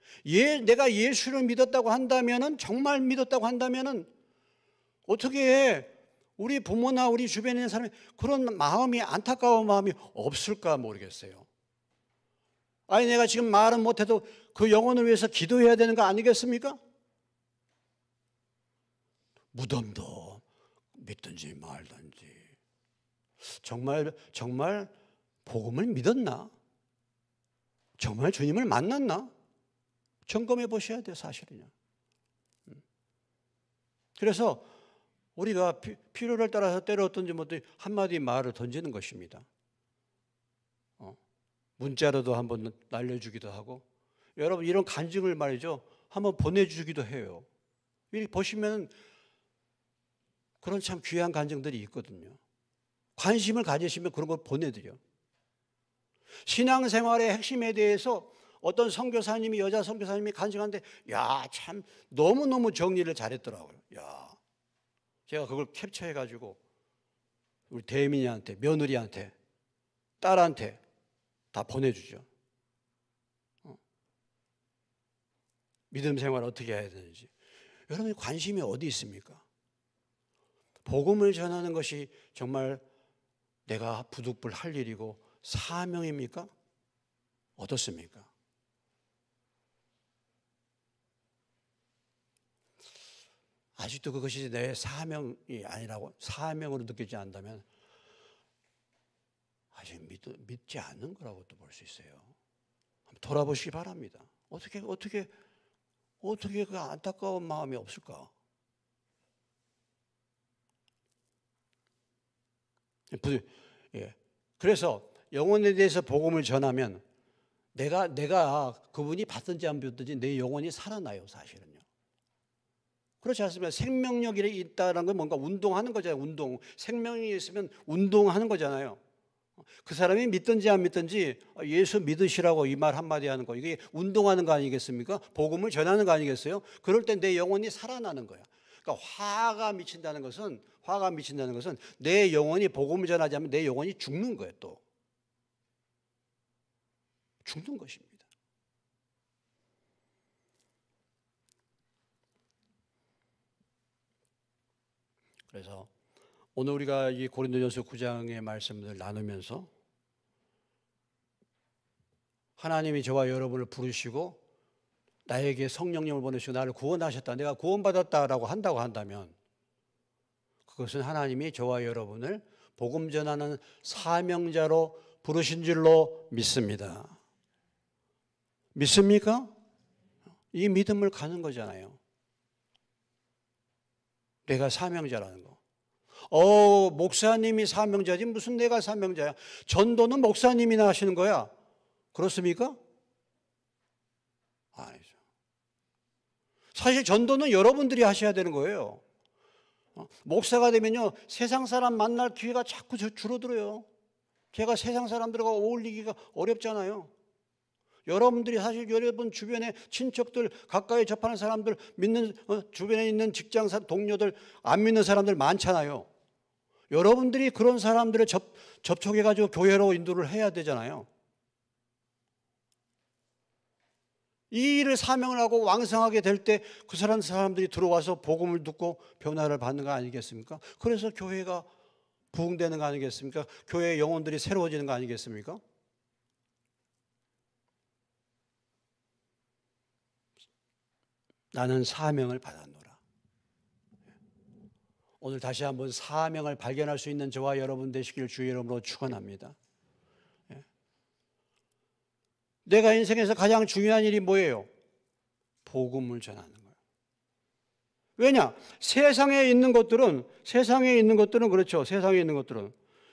내가 예수를 믿었다고 한다면은, 정말 믿었다고 한다면은 어떻게 우리 부모나 우리 주변에 있는 사람이 그런 마음이, 안타까운 마음이 없을까 모르겠어요. 아니 내가 지금 말은 못해도 그 영혼을 위해서 기도해야 되는 거 아니겠습니까? 무덤도 믿든지 말든지 정말 복음을 믿었나? 정말 주님을 만났나? 점검해 보셔야 돼요, 사실은요. 그래서 우리가 필요를 따라서 때로 어떤지 못해 한마디 말을 던지는 것입니다. 문자로도 한번 날려주기도 하고, 여러분 이런 간증을 말이죠, 한번 보내주기도 해요. 이렇게 보시면 그런 참 귀한 간증들이 있거든요. 관심을 가지시면 그런 걸 보내드려. 신앙생활의 핵심에 대해서 어떤 선교사님이, 여자 선교사님이 간증하는데 참 너무너무 정리를 잘했더라고요. 제가 그걸 캡처해가지고 우리 대민이한테, 며느리한테, 딸한테 다 보내주죠. 믿음 생활 어떻게 해야 되는지. 여러분이 관심이 어디 있습니까? 복음을 전하는 것이 정말 내가 부득불 할 일이고 사명입니까? 어떻습니까? 아직도 그것이 내 사명이 아니라고, 사명으로 느끼지 않는다면 아직 믿지 않는 거라고 또 볼 수 있어요. 한번 돌아보시기 바랍니다. 어떻게 그 안타까운 마음이 없을까? 그래서 영혼에 대해서 복음을 전하면 내가 그분이 받든지 안 받든지 내 영혼이 살아나요, 사실은요. 그렇지 않습니까? 생명력이 있다는 건 뭔가 운동하는 거잖아요. 운동. 생명이 있으면 운동하는 거잖아요. 그 사람이 믿든지 안 믿든지 예수 믿으시라고 이 말 한마디 하는 거, 이게 운동하는 거 아니겠습니까? 복음을 전하는 거 아니겠어요? 그럴 때 내 영혼이 살아나는 거야. 그러니까 화가 미친다는 것은 내 영혼이 복음을 전하지 않으면 내 영혼이 죽는 거예요. 또 죽는 것입니다. 그래서 오늘 우리가 이 고린도전서 9장의 말씀을 나누면서 하나님이 저와 여러분을 부르시고 나에게 성령님을 보내시고 나를 구원하셨다, 내가 구원받았다라고 한다면 그것은 하나님이 저와 여러분을 복음 전하는 사명자로 부르신 줄로 믿습니다. 믿습니까? 이 믿음을 가는 거잖아요. 내가 사명자라는 거. 목사님이 사명자지 무슨 내가 사명자야. 전도는 목사님이나 하시는 거야. 그렇습니까? 아니죠. 사실 전도는 여러분들이 하셔야 되는 거예요. 목사가 되면요, 세상 사람 만날 기회가 자꾸 줄어들어요. 제가 세상 사람들과 어울리기가 어렵잖아요. 여러분들이 사실 여러분 주변에 친척들, 가까이 접하는 사람들, 믿는 주변에 있는 직장 동료들, 안 믿는 사람들 많잖아요. 여러분들이 그런 사람들을 접촉해가지고 교회로 인도를 해야 되잖아요. 이 일을 사명을 하고 왕성하게 될 때 그 사람들이 들어와서 복음을 듣고 변화를 받는 거 아니겠습니까? 그래서 교회가 부흥되는 거 아니겠습니까? 교회의 영혼들이 새로워지는 거 아니겠습니까? 나는 사명을 받았노라. 오늘 다시 한번 사명을 발견할 수 있는 저와 여러분 되시길 주의 이름으로 축원합니다. 내가 인생에서 가장 중요한 일이 뭐예요? 복음을 전하는 거예요. 왜냐? 세상에 있는 것들은 그렇죠. 세상에 있는 것들은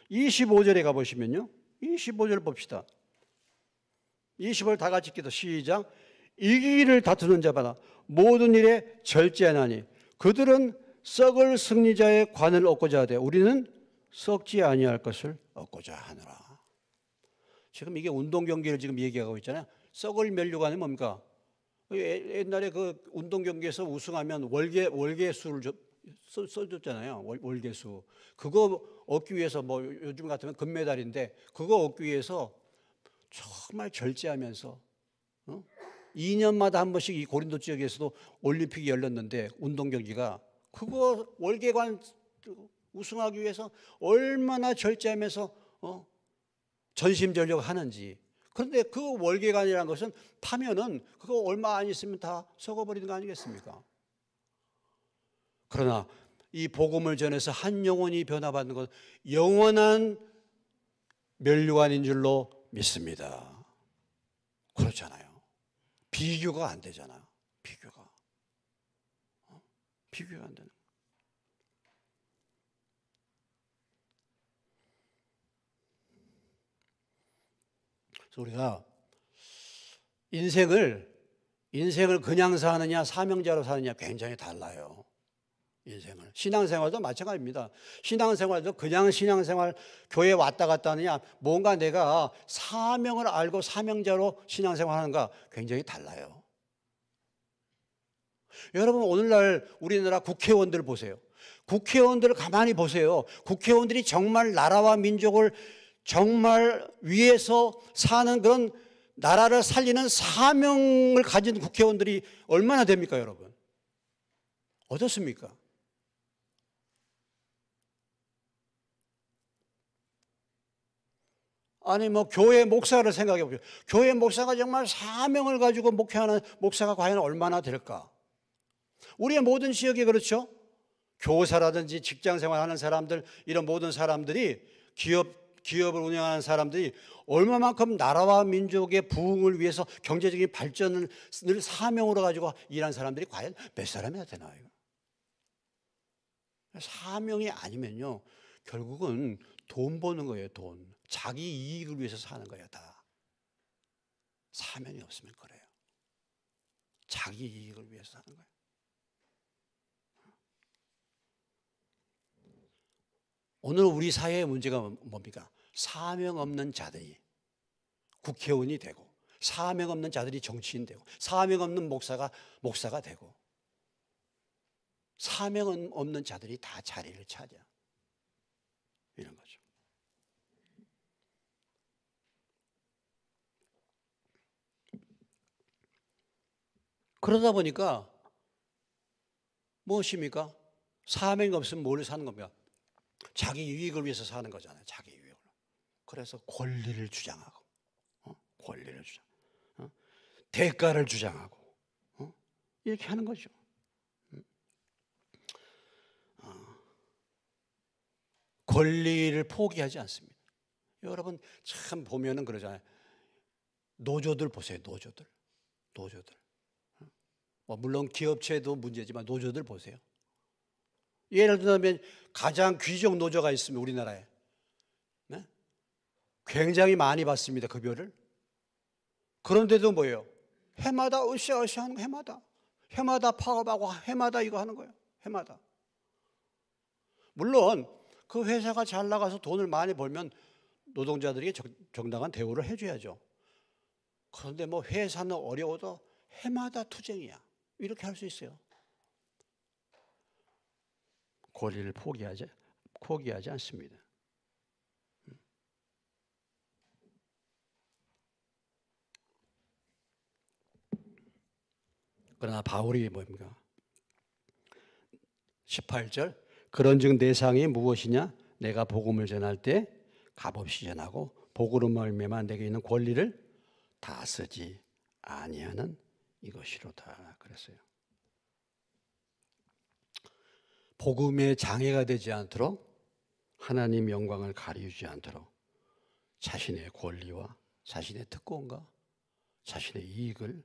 25절에 가보시면요. 25절 봅시다. 20절 다 같이 기도 시작. 이기기를 다투는 자마다 모든 일에 절제하나니 그들은 썩을 승리자의 관을 얻고자 하되 우리는 썩지 아니할 것을 얻고자 하노라. 지금 이게 운동 경기를 지금 얘기하고 있잖아요. 썩을 면류관이 뭡니까? 옛날에 그 운동 경기에서 우승하면 월계수를 써줬잖아요. 월계수. 그거 얻기 위해서 뭐 요즘 같으면 금메달인데 그거 얻기 위해서 정말 절제하면서 2년마다 한 번씩 이 고린도 지역에서도 올림픽이 열렸는데 운동 경기가 그거 월계관 우승하기 위해서 얼마나 절제하면서 전심전력을 하는지. 그런데 그 월계관이라는 것은 타면은 그거 얼마 안 있으면 다 썩어버리는 거 아니겠습니까? 그러나 이 복음을 전해서 한 영혼이 변화받는 것 영원한 면류관인 줄로 믿습니다. 그렇잖아요. 비교가 안 되잖아요. 비교가 안 되는. 그래서 우리가 인생을 그냥 사느냐 사명자로 사느냐 굉장히 달라요. 인생을. 신앙생활도 마찬가지입니다. 신앙생활도 그냥 신앙생활 교회 왔다 갔다 하느냐 뭔가 내가 사명을 알고 사명자로 신앙생활 하는가 굉장히 달라요. 여러분 오늘날 우리나라 국회의원들 보세요. 국회의원들을 가만히 보세요. 국회의원들이 정말 나라와 민족을 정말 위해서 사는 그런 나라를 살리는 사명을 가진 국회의원들이 얼마나 됩니까, 여러분? 어떻습니까? 아니 뭐 교회 목사를 생각해 보죠. 교회 목사가 정말 사명을 가지고 목회하는 목사가 과연 얼마나 될까? 우리의 모든 지역이 그렇죠. 교사라든지 직장 생활하는 사람들 이런 모든 사람들이 기업을 운영하는 사람들이 얼마만큼 나라와 민족의 부흥을 위해서 경제적인 발전을 늘 사명으로 가지고 일하는 사람들이 과연 몇 사람이나 되나요? 사명이 아니면요 결국은 돈 버는 거예요. 돈. 자기 이익을 위해서 사는 거예요. 다. 사명이 없으면 그래요. 자기 이익을 위해서 사는 거예요. 오늘 우리 사회의 문제가 뭡니까? 사명 없는 자들이 국회의원이 되고 사명 없는 자들이 정치인 되고 사명 없는 목사가 되고 사명 없는 자들이 다 자리를 차지하 이런 거죠. 그러다 보니까 무엇입니까? 사명이 없으면 뭘 사는 겁니까? 자기 유익을 위해서 사는 거잖아요. 자기 유익을. 그래서 권리를 주장하고, 권리를 주장, 대가를 주장하고, 이렇게 하는 거죠. 권리를 포기하지 않습니다. 여러분 참 보면은 그러잖아요. 노조들 보세요. 노조들. 물론 기업체도 문제지만 노조들 보세요. 예를 들면 가장 귀족 노조가 있으면 우리나라에 네? 굉장히 많이 받습니다. 급여를. 그런데도 뭐예요? 해마다 으쌰으쌰 하는 거 해마다 파업하고 해마다 이거 하는 거예요. 해마다. 물론 그 회사가 잘 나가서 돈을 많이 벌면 노동자들에게 정당한 대우를 해줘야죠. 그런데 뭐 회사는 어려워도 해마다 투쟁이야. 이렇게 할 수 있어요. 권리를 포기하지 않습니다. 그러나 바울이 뭡니까? 18절 그런즉 내 상이 무엇이냐? 내가 복음을 전할 때 값없이 전하고 복으로 말미암아 내게 있는 권리를 다 쓰지 아니하는 이것이로다 그랬어요. 복음의 장애가 되지 않도록 하나님 영광을 가리우지 않도록 자신의 권리와 자신의 특권과 자신의 이익을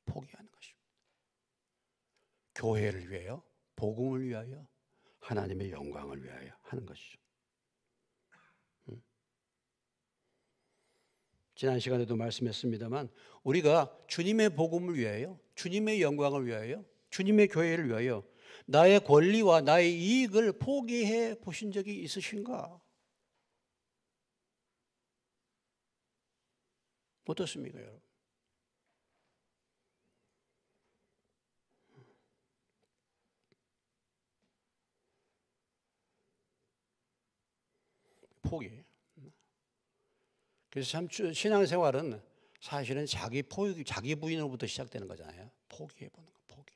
포기하는 것입니다. 교회를 위하여, 복음을 위하여, 하나님의 영광을 위하여 하는 것이죠. 지난 시간에도 말씀했습니다만 우리가 주님의 복음을 위하여, 주님의 영광을 위하여, 주님의 교회를 위하여 나의 권리와 나의 이익을 포기해 보신 적이 있으신가? 어떻습니까, 여러분? 포기. 그래서 참 신앙생활은 사실은 자기 부인으로부터 시작되는 거잖아요. 포기해 보는 거, 포기.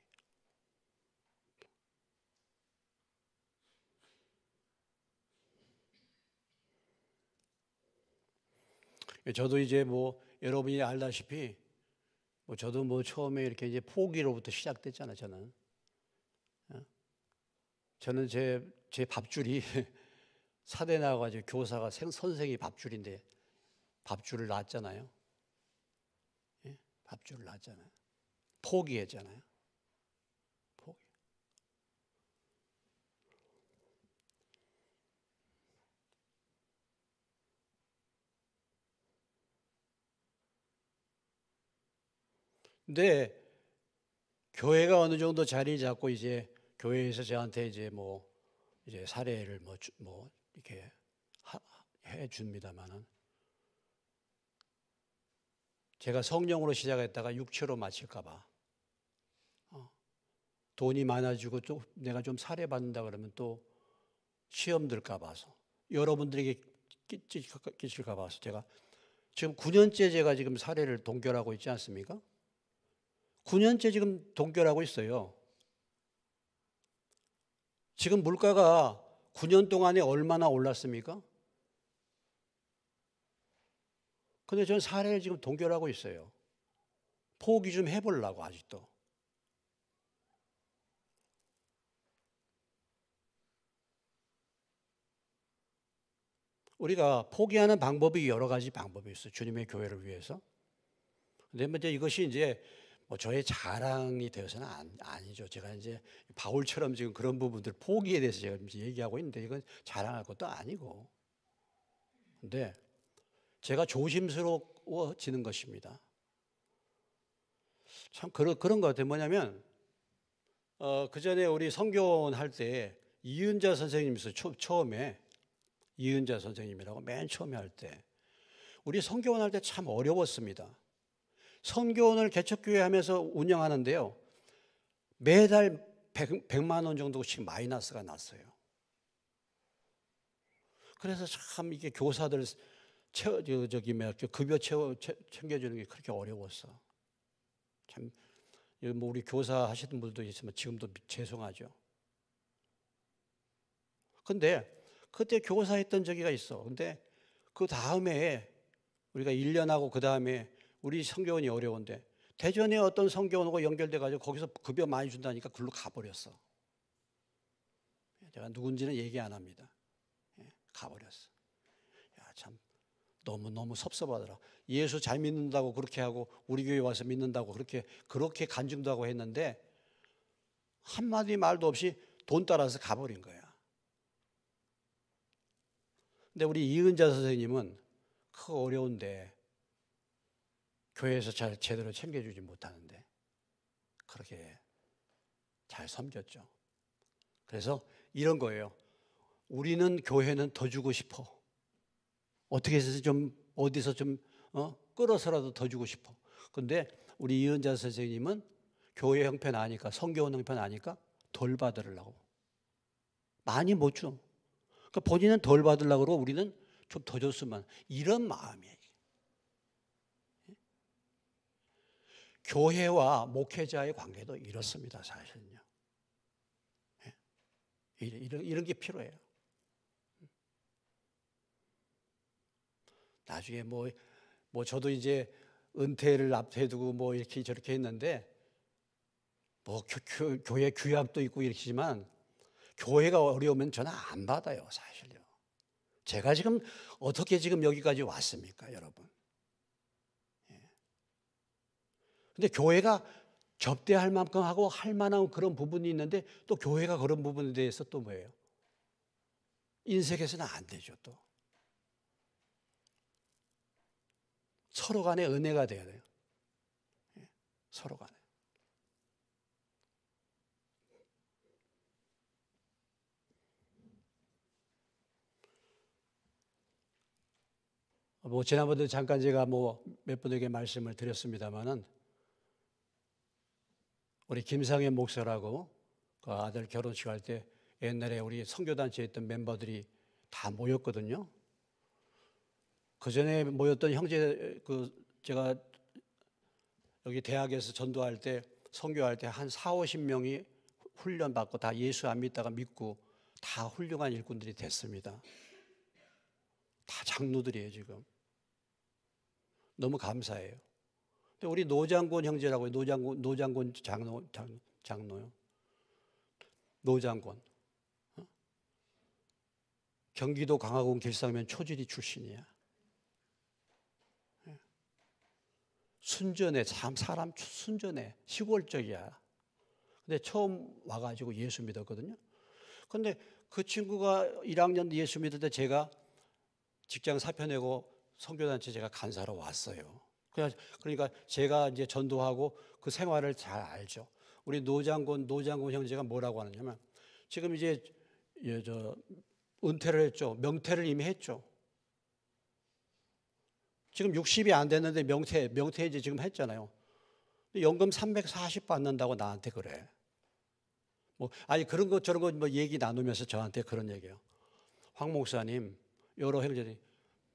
저도 이제 여러분이 알다시피 저도 처음에 이렇게 이제 포기로부터 시작됐잖아요. 저는 제 밥줄이 사대 나와가지고 교사가 선생이 밥줄인데 밥줄을 놨잖아요. 예? 밥줄을 놨잖아요. 포기했잖아요. 포기. 근데 교회가 어느 정도 자리 잡고 이제 교회에서 저한테 이제 이제 사례를 이렇게 해 줍니다만은 제가 성령으로 시작했다가 육체로 마칠까봐 돈이 많아지고 또 내가 좀 사례받는다 그러면 또 시험 들까 봐서 여러분들에게 끼칠까 봐서 제가 지금 9년째 제가 지금 사례를 동결하고 있지 않습니까? 9년째 지금 동결하고 있어요. 지금 물가가 9년 동안에 얼마나 올랐습니까? 근데 저는 사례를 지금 동결하고 있어요. 포기 좀 해보려고 아직도. 우리가 포기하는 방법이 여러 가지 방법이 있어요. 주님의 교회를 위해서. 근데 이것이 이제 저의 자랑이 되어서는 아니죠. 제가 이제 바울처럼 지금 그런 부분들 포기에 대해서 제가 이제 얘기하고 있는데 이건 자랑할 것도 아니고. 근데 제가 조심스러워지는 것입니다. 참 그런 것 같아요. 뭐냐면 그 전에 우리 성교원 할 때 이은자 선생님께서 처음에 이은자 선생님이라고 맨 처음에 할 때 우리 성교원 할 때 참 어려웠습니다. 성교원을 개척교회 하면서 운영하는데요. 매달 100만 원 정도씩 마이너스가 났어요. 그래서 참 이게 교사들 급여 챙겨주는 게 그렇게 어려웠어. 참 우리 교사 하시는 분들도 있지만 지금도 죄송하죠. 근데 그때 교사했던 적이 있어. 근데 그 다음에 우리가 1년하고 그 다음에 우리 성교원이 어려운데 대전에 어떤 성교원하고 연결돼 가지고 거기서 급여 많이 준다니까 글로 가버렸어. 제가 누군지는 얘기 안 합니다. 가버렸어. 야, 참 너무 섭섭하더라. 예수 잘 믿는다고 그렇게 하고 우리 교회 와서 믿는다고 그렇게 간증도 하고 했는데 한마디 말도 없이 돈 따라서 가버린 거야. 근데 우리 이은자 선생님은 그 어려운데 교회에서 잘 제대로 챙겨주지 못하는데 그렇게 잘 섬겼죠. 그래서 이런 거예요. 우리는 교회는 더 주고 싶어. 어떻게 해서 어디서 끌어서라도 더 주고 싶어. 근데 우리 이은자 선생님은 교회 형편 아니까, 성교원 형편 아니까 덜 받으려고. 많이 못 줘. 그러니까 본인은 덜 받으려고 그러고 우리는 좀 더 줬으면, 이런 마음이에요. 교회와 목회자의 관계도 이렇습니다, 사실은요. 예? 이런 게 필요해요. 나중에 뭐 저도 이제 은퇴를 앞에 두고 뭐 이렇게 저렇게 했는데 뭐 교회 규약도 있고 이렇지만 교회가 어려우면 저는 안 받아요, 사실요. 제가 지금 어떻게 지금 여기까지 왔습니까, 여러분? 근데 교회가 접대할 만큼 하고 할 만한 그런 부분이 있는데 또 교회가 그런 부분에 대해서 또 뭐예요? 인색해서는 안 되죠, 또. 서로 간에 은혜가 돼야 돼요. 서로 간에. 뭐 지난번에 잠깐 제가 뭐 몇 분에게 말씀을 드렸습니다마는 우리 김상현 목사라고 그 아들 결혼식 할 때 옛날에 우리 선교단체에 있던 멤버들이 다 모였거든요. 그 전에 모였던 형제 제가 여기 대학에서 전도할 때 선교할 때 한 40-50명이 훈련 받고 다 예수 안 믿다가 믿고 다 훌륭한 일꾼들이 됐습니다. 다 장로들이에요, 지금. 너무 감사해요. 근데 우리 노장군 형제라고 해요. 노장군 장로요. 노장군. 경기도 강화군 길상면 초지리 출신이야. 순전해, 참 사람 순전해, 시골적이야. 근데 처음 와가지고 예수 믿었거든요. 근데 그 친구가 1학년 예수 믿을 때 제가 직장 사표 내고 선교단체 제가 간사로 왔어요. 그러니까 제가 이제 전도하고 그 생활을 잘 알죠. 우리 노장군 형제가 뭐라고 하느냐면 지금 이제 은퇴를 했죠. 명퇴를 이미 했죠. 지금 60이 안 됐는데 명퇴 이제 지금 했잖아요. 연금 340 받는다고 나한테 그래. 뭐 아니 그런 것 저런 거 뭐 얘기 나누면서 저한테 그런 얘기예요. 황 목사님, 여러 형제들이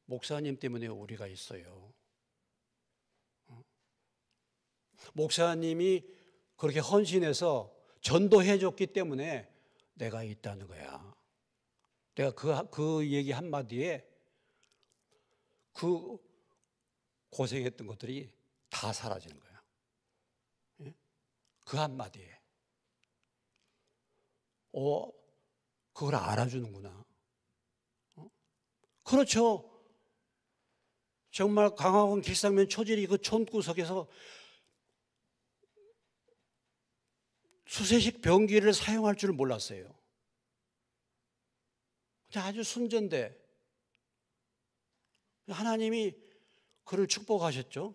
목사님 때문에 우리가 있어요. 목사님이 그렇게 헌신해서 전도해 줬기 때문에 내가 있다는 거야. 내가 그 얘기 한마디에 그 고생했던 것들이 다 사라지는 거야. 그 한마디에. 그걸 알아주는구나. 그렇죠. 정말 강화군 길상면 초지리 그 촌구석에서 수세식 병기를 사용할 줄 몰랐어요. 아주 순전대. 하나님이 그를 축복하셨죠.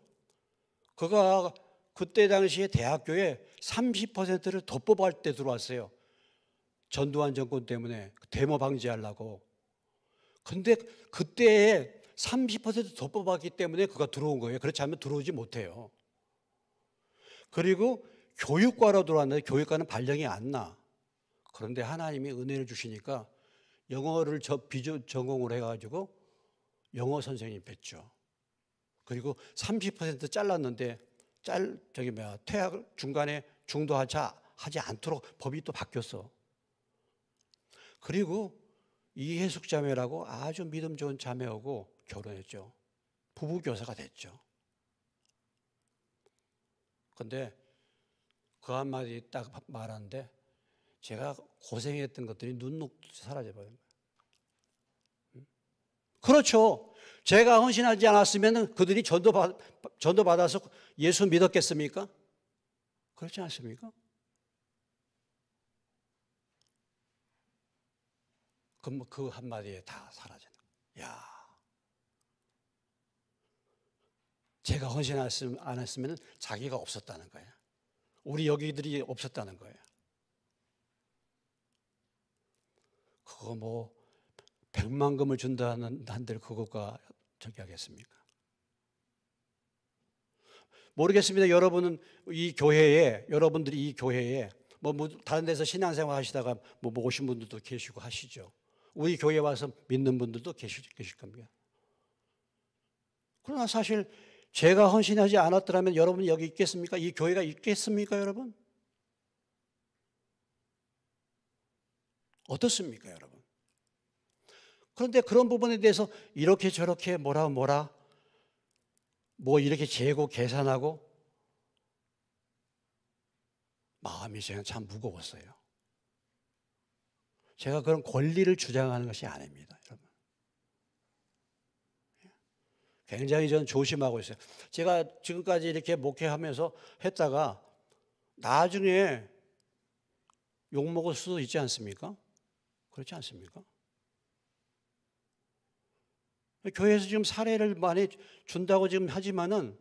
그가 그때 당시에 대학교에 30%를 더 뽑을 때 들어왔어요. 전두환 정권 때문에 데모 방지하려고. 근데 그때에 30%더 뽑았기 때문에 그가 들어온 거예요. 그렇지 않으면 들어오지 못해요. 그리고 교육과로 들어왔는데 교육과는 발령이 안 나. 그런데 하나님이 은혜를 주시니까 영어를 전공을 해가지고 영어 선생님 뵀죠. 그리고 30% 잘랐는데 퇴학 중간에 중도하지 않도록 법이 또 바뀌었어. 그리고 이혜숙 자매라고 아주 믿음 좋은 자매하고 결혼했죠. 부부 교사가 됐죠. 근데 그 한마디 딱 말하는데 제가 고생했던 것들이 눈녹 사라져버린 거예요. 그렇죠. 제가 헌신하지 않았으면 그들이 전도받아서 예수 믿었겠습니까? 그렇지 않습니까? 그 한마디에 다 사라지는 거예요. 야, 제가 헌신 안 했으면 자기가 없었다는 거예요. 우리 여기들이 없었다는 거예요. 그거 뭐 100만금을 준다는 한들 그것과 저기 하겠습니까? 모르겠습니다. 여러분들이 이 교회에 뭐 다른 데서 신앙생활 하시다가 뭐 오신 분들도 계시고 하시죠. 우리 교회 와서 믿는 분들도 계실 겁니다. 그러나 사실 제가 헌신하지 않았더라면 여러분이 여기 있겠습니까? 이 교회가 있겠습니까, 여러분? 어떻습니까, 여러분? 그런데 그런 부분에 대해서 이렇게 저렇게 뭐라 뭐 이렇게 재고 계산하고 마음이 참 무거웠어요. 제가 그런 권리를 주장하는 것이 아닙니다, 여러분. 굉장히 저는 조심하고 있어요. 제가 지금까지 이렇게 목회하면서 했다가 나중에 욕먹을 수도 있지 않습니까? 그렇지 않습니까? 교회에서 지금 사례를 많이 준다고 지금 하지만은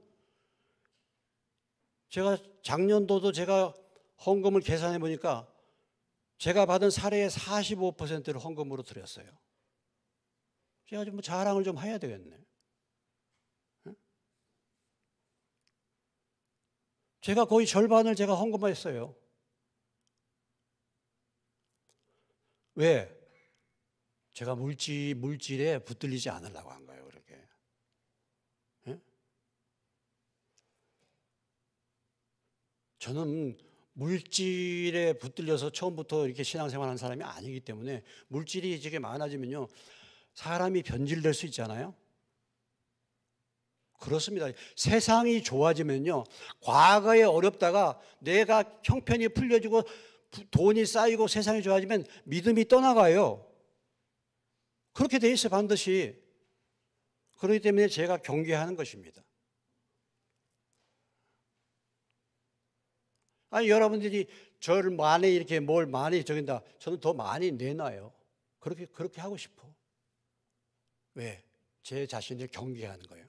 제가 작년도도 제가 헌금을 계산해 보니까 제가 받은 사례의 45%를 헌금으로 드렸어요. 제가 좀 자랑을 좀 해야 되겠네. 제가 거의 절반을 제가 헌금했어요. 왜? 제가 물질에 붙들리지 않으려고 한 거예요, 그렇게. 예? 저는 물질에 붙들려서 처음부터 이렇게 신앙생활하는 사람이 아니기 때문에 물질이 이렇게 많아지면요, 사람이 변질될 수 있잖아요. 그렇습니다. 세상이 좋아지면요, 과거에 어렵다가 내가 형편이 풀려지고 돈이 쌓이고 세상이 좋아지면 믿음이 떠나가요. 그렇게 돼 있어요, 반드시. 그렇기 때문에 제가 경계하는 것입니다. 아니, 여러분들이 저를 많이 이렇게 뭘 많이 적인다. 저는 더 많이 내놔요. 그렇게 하고 싶어. 왜? 제 자신을 경계하는 거예요.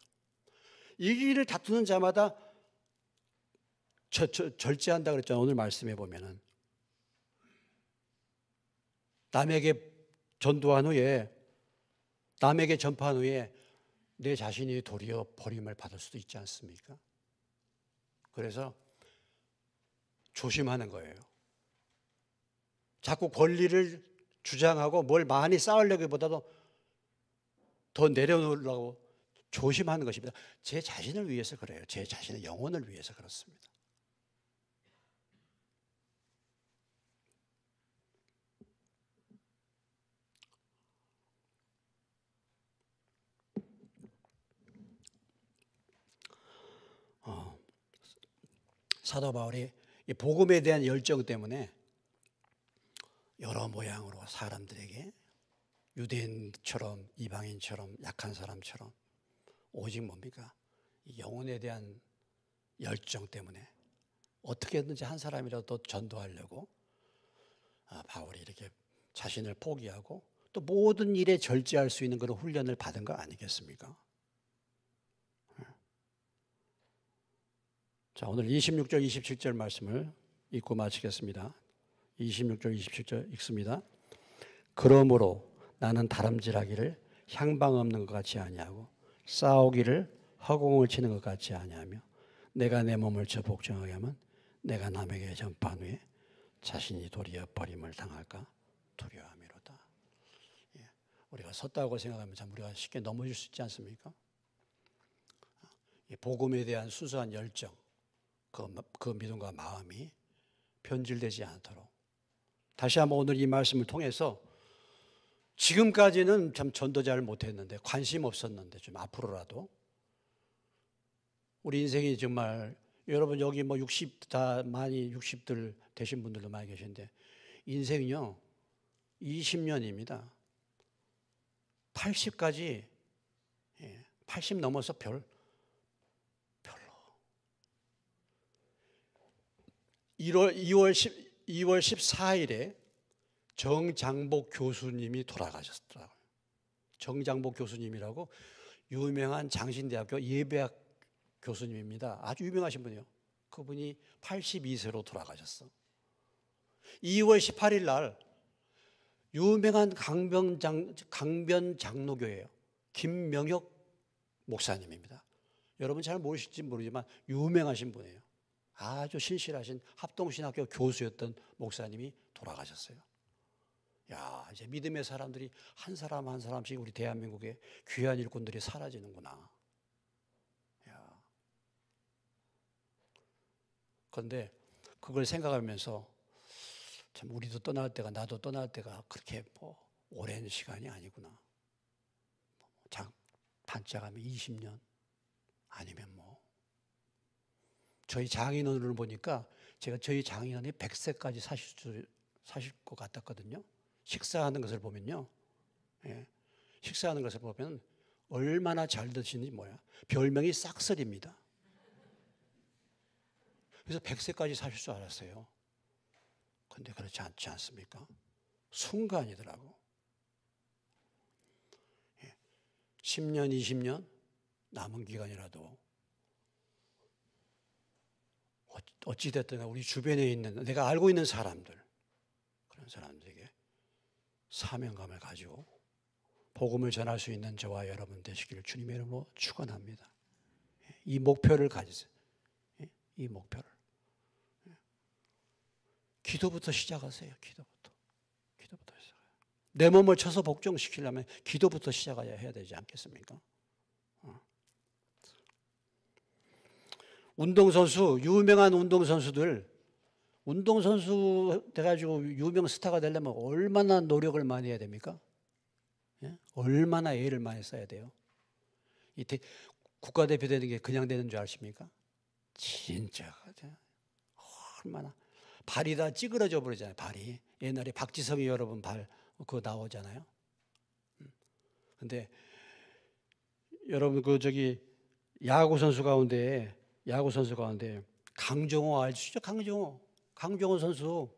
이 길을 다투는 자마다 절제한다 그랬잖아요. 오늘 말씀해 보면은. 남에게 전도한 후에, 남에게 전파한 후에 내 자신이 도리어 버림을 받을 수도 있지 않습니까? 그래서 조심하는 거예요. 자꾸 권리를 주장하고 뭘 많이 쌓으려기보다도 더 내려놓으려고 조심하는 것입니다. 제 자신을 위해서 그래요. 제 자신의 영혼을 위해서 그렇습니다. 사도 바울이 이 복음에 대한 열정 때문에 여러 모양으로 사람들에게 유대인처럼 이방인처럼 약한 사람처럼 오직 뭡니까? 영혼에 대한 열정 때문에 어떻게든지 한 사람이라도 전도하려고 바울이 이렇게 자신을 포기하고 또 모든 일에 절제할 수 있는 그런 훈련을 받은 거 아니겠습니까? 자, 오늘 26절, 27절 말씀을 읽고 마치겠습니다. 26절, 27절 읽습니다. 그러므로 나는 다름질하기를 향방 없는 것 같이 아니하고 싸우기를 허공을 치는 것 같이 아니하며 내가 내 몸을 저 복종하게 하면 내가 남에게 전파한 후에 자신이 도리어 버림을 당할까 두려워함이로다. 예, 우리가 섰다고 생각하면 참 우리가 쉽게 넘어질 수 있지 않습니까? 이 복음에 대한 수수한 열정, 그 믿음과 마음이 변질되지 않도록 다시 한번 오늘 이 말씀을 통해서 지금까지는 참 전도자를 못했는데 관심 없었는데 좀 앞으로라도 우리 인생이 정말 여러분 여기 뭐 60 다 많이 60들 되신 분들도 많이 계신데 인생은요 20년입니다. 80까지 80 넘어서 별로 2월 14일에 정장복 교수님이 돌아가셨더라고요. 정장복 교수님이라고 유명한 장신대학교 예배학 교수님입니다. 아주 유명하신 분이에요. 그분이 82세로 돌아가셨어. 2월 18일 날 유명한 강변 장로교예요. 김명혁 목사님입니다. 여러분 잘 모르실지 모르지만 유명하신 분이에요. 아주 신실하신 합동신학교 교수였던 목사님이 돌아가셨어요. 야, 이제 믿음의 사람들이 한 사람 한 사람씩 우리 대한민국의 귀한 일꾼들이 사라지는구나. 야, 그런데 그걸 생각하면서 참 우리도 떠날 때가 나도 떠날 때가 그렇게 뭐 오랜 시간이 아니구나. 반짝하면 20년 아니면 뭐 저희 장인어른을 보니까 제가 저희 장인어른이 100세까지 사실 것 같았거든요. 식사하는 것을 보면요. 예. 식사하는 것을 보면 얼마나 잘 드시는지 뭐야. 별명이 싹쓸입니다. 그래서 100세까지 사실 줄 알았어요. 그런데 그렇지 않지 않습니까? 순간이더라고. 10년, 20년 남은 기간이라도 어찌됐든 우리 주변에 있는 내가 알고 있는 사람들, 그런 사람들에게 사명감을 가지고 복음을 전할 수 있는 저와 여러분 되시기를 주님의 이름으로 축원합니다. 이 목표를 가지세요. 이 목표를. 기도부터 시작하세요. 기도부터 시작해요. 내 몸을 쳐서 복종시키려면 기도부터 시작해야 되지 않겠습니까? 운동선수, 유명한 운동선수들, 운동선수 돼가지고 유명 스타가 되려면 얼마나 노력을 많이 해야 됩니까? 예? 얼마나 애를 많이 써야 돼요? 국가대표 되는 게 그냥 되는 줄 아십니까? 진짜 얼마나 발이 다 찌그러져 버리잖아요. 발이 옛날에 박지성이 여러분 발 그거 나오잖아요. 근데 여러분 야구 선수 가운데 강정호 아시죠? 강정호 선수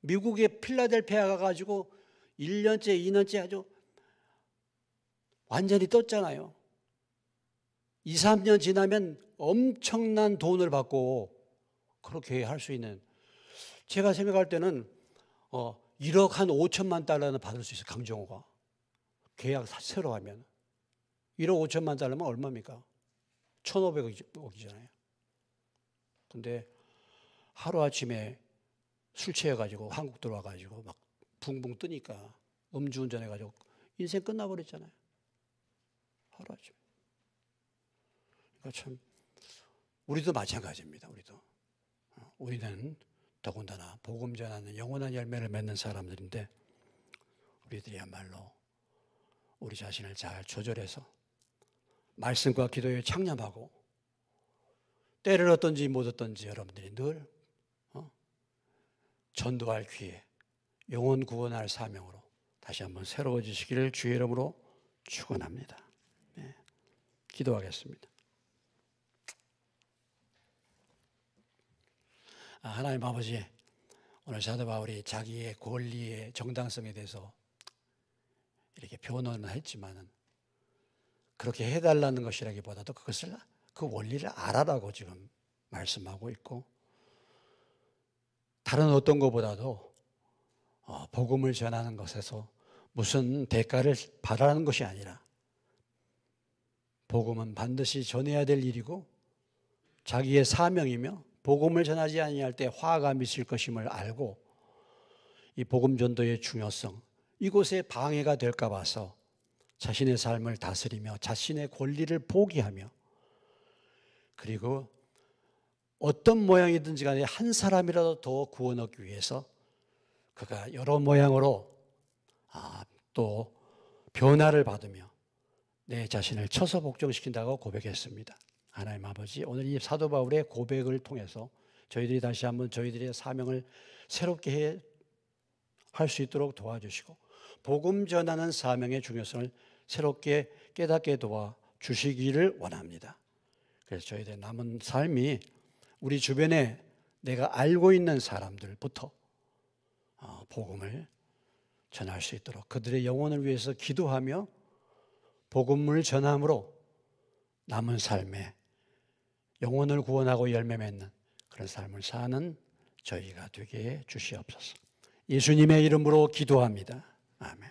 미국의 필라델피아 가가지고 1년째 2년째 아주 완전히 떴잖아요. 2, 3년 지나면 엄청난 돈을 받고 그렇게 할 수 있는, 제가 생각할 때는 1억 한 5천만 달러는 받을 수 있어요. 강정호가 계약 새로 하면 1억 5천만 달러면 얼마입니까? 1,500억이잖아요. 근데 하루아침에 술 취해가지고 한국 들어와가지고 막 붕붕 뜨니까 음주운전해가지고 인생 끝나버렸잖아요. 하루아침에. 그러니까 참 우리도 마찬가지입니다. 우리는 더군다나 복음 전하는 영원한 열매를 맺는 사람들인데 우리들이야말로 우리 자신을 잘 조절해서 말씀과 기도에 창념하고 때를 얻든지 못 얻든지 여러분들이 늘 전도할 기회, 영혼 구원할 사명으로 다시 한번 새로워지시기를 주의 이름으로 축원합니다. 네, 기도하겠습니다. 하나님 아버지, 오늘 사도 바울이 자기의 권리의 정당성에 대해서 이렇게 변론을 했지만은 그렇게 해달라는 것이라기보다도 그 원리를 알아라고 지금 말씀하고 있고, 다른 어떤 것보다도 복음을 전하는 것에서 무슨 대가를 바라는 것이 아니라 복음은 반드시 전해야 될 일이고 자기의 사명이며 복음을 전하지 아니할 때 화가 미칠 것임을 알고 이 복음 전도의 중요성, 이곳에 방해가 될까 봐서 자신의 삶을 다스리며 자신의 권리를 포기하며, 그리고 어떤 모양이든지 간에 한 사람이라도 더 구원 얻기 위해서 그가 여러 모양으로 또 변화를 받으며 내 자신을 쳐서 복종시킨다고 고백했습니다. 하나님 아버지, 오늘 이 사도 바울의 고백을 통해서 저희들이 다시 한번 저희들의 사명을 새롭게 할 수 있도록 도와주시고 복음 전하는 사명의 중요성을 새롭게 깨닫게 도와주시기를 원합니다. 그래서 저희들의 남은 삶이 우리 주변에 내가 알고 있는 사람들부터 복음을 전할 수 있도록 그들의 영혼을 위해서 기도하며 복음을 전함으로 남은 삶에 영혼을 구원하고 열매 맺는 그런 삶을 사는 저희가 되게 해 주시옵소서. 예수님의 이름으로 기도합니다. 아멘.